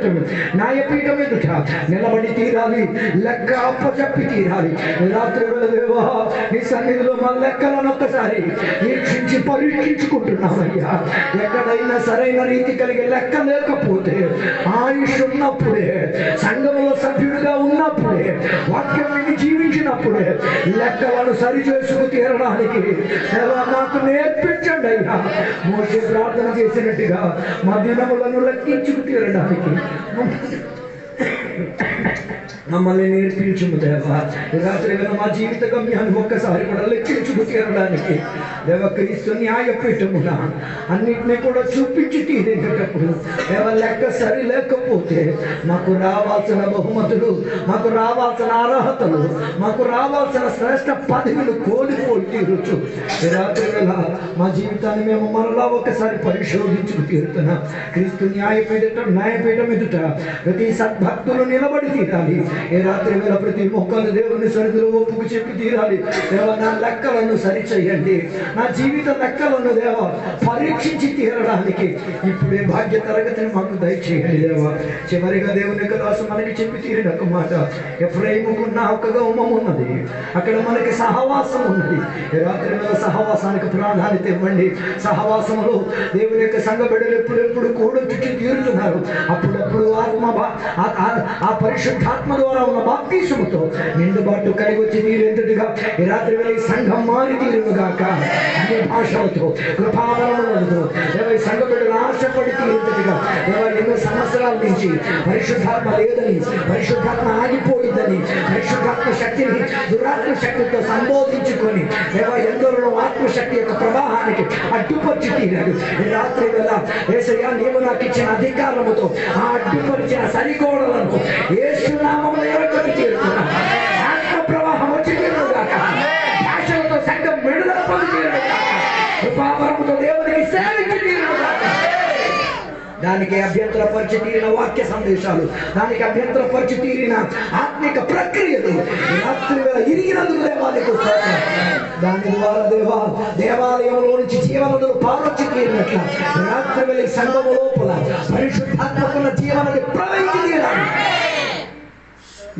Speaker 7: ఎదుట నిలబడి తీరాలి, లెక్క అప్పచెప్పి తీరాలి. రాత్రి వేళ దేవా నీ సన్నిధిలో మా లెక్కలను ఒక్కసారి వీక్షించి పరీక్షించుకుంటున్నామయ్యా. ఎక్కడైనా సరైన రీతి కలిగే లెక్క లేకపోతే, ఆయుష్ ఉన్నప్పుడే, సంఘములో సభ్యుడిగా ఉన్నప్పుడే, వాక్యం విని జీవించినప్పుడే లెక్కలను సరి చేసుకు తీరడానికి నాకు నేర్పించండి అయ్యా. మోషే ప్రార్థన చేసినట్టుగా మా దినములను లెక్కించుకు తీరడానికి మమ్మల్ని నేర్పించుము దేవా. రాత్రి వేళ మా జీవిత గమ్యాన్ని ఒక్కసారి కూడా లెక్కించుకు తీరడానికి దేవ క్రీస్తు న్యాయపీఠమున అన్నిటినీ కూడా చూపించి తీరేటప్పుడు దేవ లెక్క సరి లేకపోతే మాకు రావాల్సిన బహుమతులు, మాకు రావాల్సిన అర్హతలు, మాకు రావాల్సిన శ్రేష్ఠ పదవులు కోల్పోయి తీరొచ్చు. రాత్రి వేళ మా జీవితాన్ని మేము మరలా ఒకసారి పరిశోధించుకు తీరుతున్నాం. క్రీస్తు న్యాయపీఠం ఎదుట ప్రతి సద్భక్తులు నిలబడి తీరాలి. ఏ రాత్రి వేళ ప్రతి మొక్కలు దేవుని సరిధిలో ఒప్పుకు చెప్పి తీరాలి. దేవ నా లెక్కలను సరిచేయండి, నా జీవిత లెక్కలను దేవ పరీక్షించి తీరడానికి ఇప్పుడే భాగ్య తరగతిని మాకు దయచేయండి దేవ. చివరిగా దేవుని యొక్క దాసు మనకి చెప్పి తీరిన ఒక మాట, ఎఫ్రాయిముకున్న ఒక గౌమం ఉన్నది, అక్కడ మనకి సహవాసం ఉన్నది. ఈ రాత్రి వేళ సహవాసానికి ప్రాధాన్యత ఇవ్వండి. సహవాసంలో దేవుని యొక్క సంఘ బిడ్డలు ఎప్పుడెప్పుడు కూడొచ్చి తీరుతున్నారు. అప్పుడప్పుడు ఆ పరిశుద్ధాత్మ ద్వారా ఉన్న బాప్తిసముతో నిండుబాటు కలిగి వచ్చి తీరేంతటిగా ఈ రాత్రి వేళ ఈ సంఘం మారి తీరునుగాక. అన్ని భాషలతో కృపావరములతో ఈ సంఘ బిడ్డలు ఆశపడి తీరేంతటిగా ఎన్నో సంవత్సరాల నుంచి పరిశుద్ధాత్మ లేదని, పరిశుద్ధాత్మ ఆగిపోయిందని, పరిశుద్ధాత్మ శక్తిని దురాత్మ శక్తితో సంబోధించుకొని ఎందరో ఆత్మశక్తి యొక్క ప్రవాహానికి అడ్డుపరిచి తీరాడు. ఈ రాత్రి వేళ యేసయ్యా నీవు నాకు ఇచ్చిన అధికారముతో ఆ అడ్డుపరిచిన సరిగోడలను యేసు నామములో ఎరగొట్టి తీరుతున్నా. ఆత్మ ప్రవాహం వచ్చి తీరుగాక. భాషలతో సంఘం విడుదల పొంది తీరుగాక. కృపావరముతో దేవునికి సేవించి తీరుగాక. దానికి అభ్యంతరపరిచి తీరిన వాక్య సందేశాలు, దానికి అభ్యంతరపరిచి తీరిన ఆత్మిక ప్రక్రియలు రాత్రి వేళ ఇరిగినందుకు దేవాలయకు దాని ద్వారా దేవాలయంలో నుంచి జీవనదులు పారొచ్చి తీరినట్ల రాత్రి వేళ సంఘము లోపల పరిశుద్ధాత్మకున్న జీవనది ప్రవహించి తీరాలి.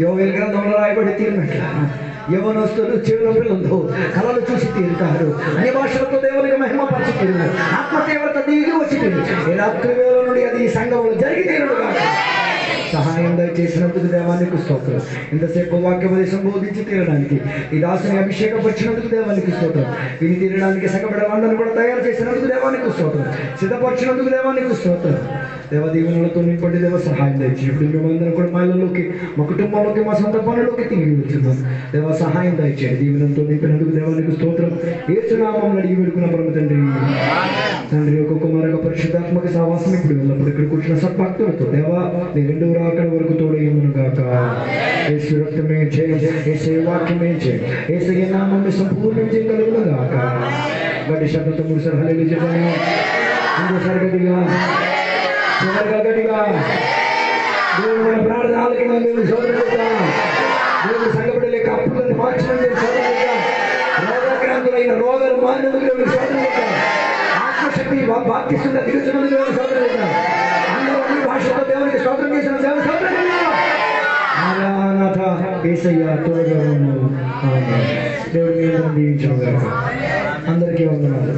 Speaker 7: యోవేలు గ్రంథంలో రాయబడి తీరినట్ల యవనస్తులు చిన్న పిల్లలు కళలు చూసి తీరుతారు, అన్ని భాషలతో దేవునికి మహిమపరిచి తీరుతారు, ఆత్మ తీవ్రత దిగి వచ్చి తీరు. ఈ రాత్రి వేళ నుండి అది ఈ సంఘంలో జరిగి తీరుగా సహాయం దయచేసినందుకు దేవానికి స్తోత్రం. ఇంతసేపు వాక్యోపదేశం బోధించి తీరడానికి ఈ దాసుని అభిషేకపరిచినందుకు దేవానికి స్తోత్రం. విని తీరడానికి సగబిడలందరినీ కూడా తయారు చేసినందుకు దేవానికి స్తోత్రం. సిద్ధపరిచినందుకు దేవానికి స్తోత్రం. దేవ దీవెనలతో నింపండి. దేవ సహాయం దయచేసి ఇప్పుడు మేమందరం కూడా మా ఇళ్ళలోకి, మా కుటుంబంలోకి, మా సొంత పనుల్లోకి తిరిగి వెళ్తున్నాం. దేవ సహాయం దయచేయండి. దీవెనలతో నింపినందుకు దేవానికి స్తోత్రం. యేసు నామమున అడిగి వేడుకున్న పరమ తండ్రి. తండ్రి యొక్క కుమారక పరిశుద్ధాత్మక సహవాసం ఇప్పుడు వెళ్ళప్పుడు ఇక్కడ కూర్చున్న సద్భక్తులతో దేవా నీ రెండో రాకడ వరకు తోడయ్యమును గాక. యేసు రక్తమే చేయం, యేసు వాక్యమే చేయం, యేసు నామమును సంపూర్ణం చేయగలుగును గాక. గట్టి శబ్దంతో మూడుసారి హల్లెలూయా చెప్పండి. ఇంకోసారి గట్టిగా, చివరిగా గట్టిగా దేవుడు మన ప్రార్థనలకి మేము సోదరులుగా, దేవుడు సంఘపడే లేక అప్పులను మార్చడం సోదరులుగా, రోగగ్రాంతులైన రోగాలు మానవులుగా సోదరులుగా, ఆత్మశక్తి బాప్తిస్తున్న దిగుతున్న సోదరులుగా, అందరూ అన్ని భాషలతో దేవునికి స్తోత్రం చేసిన దేవుని సోదరులుగా మారానాథ యేసయ్య తోడుగా ఉన్నావు. దేవుడు మీ అందరిని దీవించును గాక. అందరికీ వందనాలు.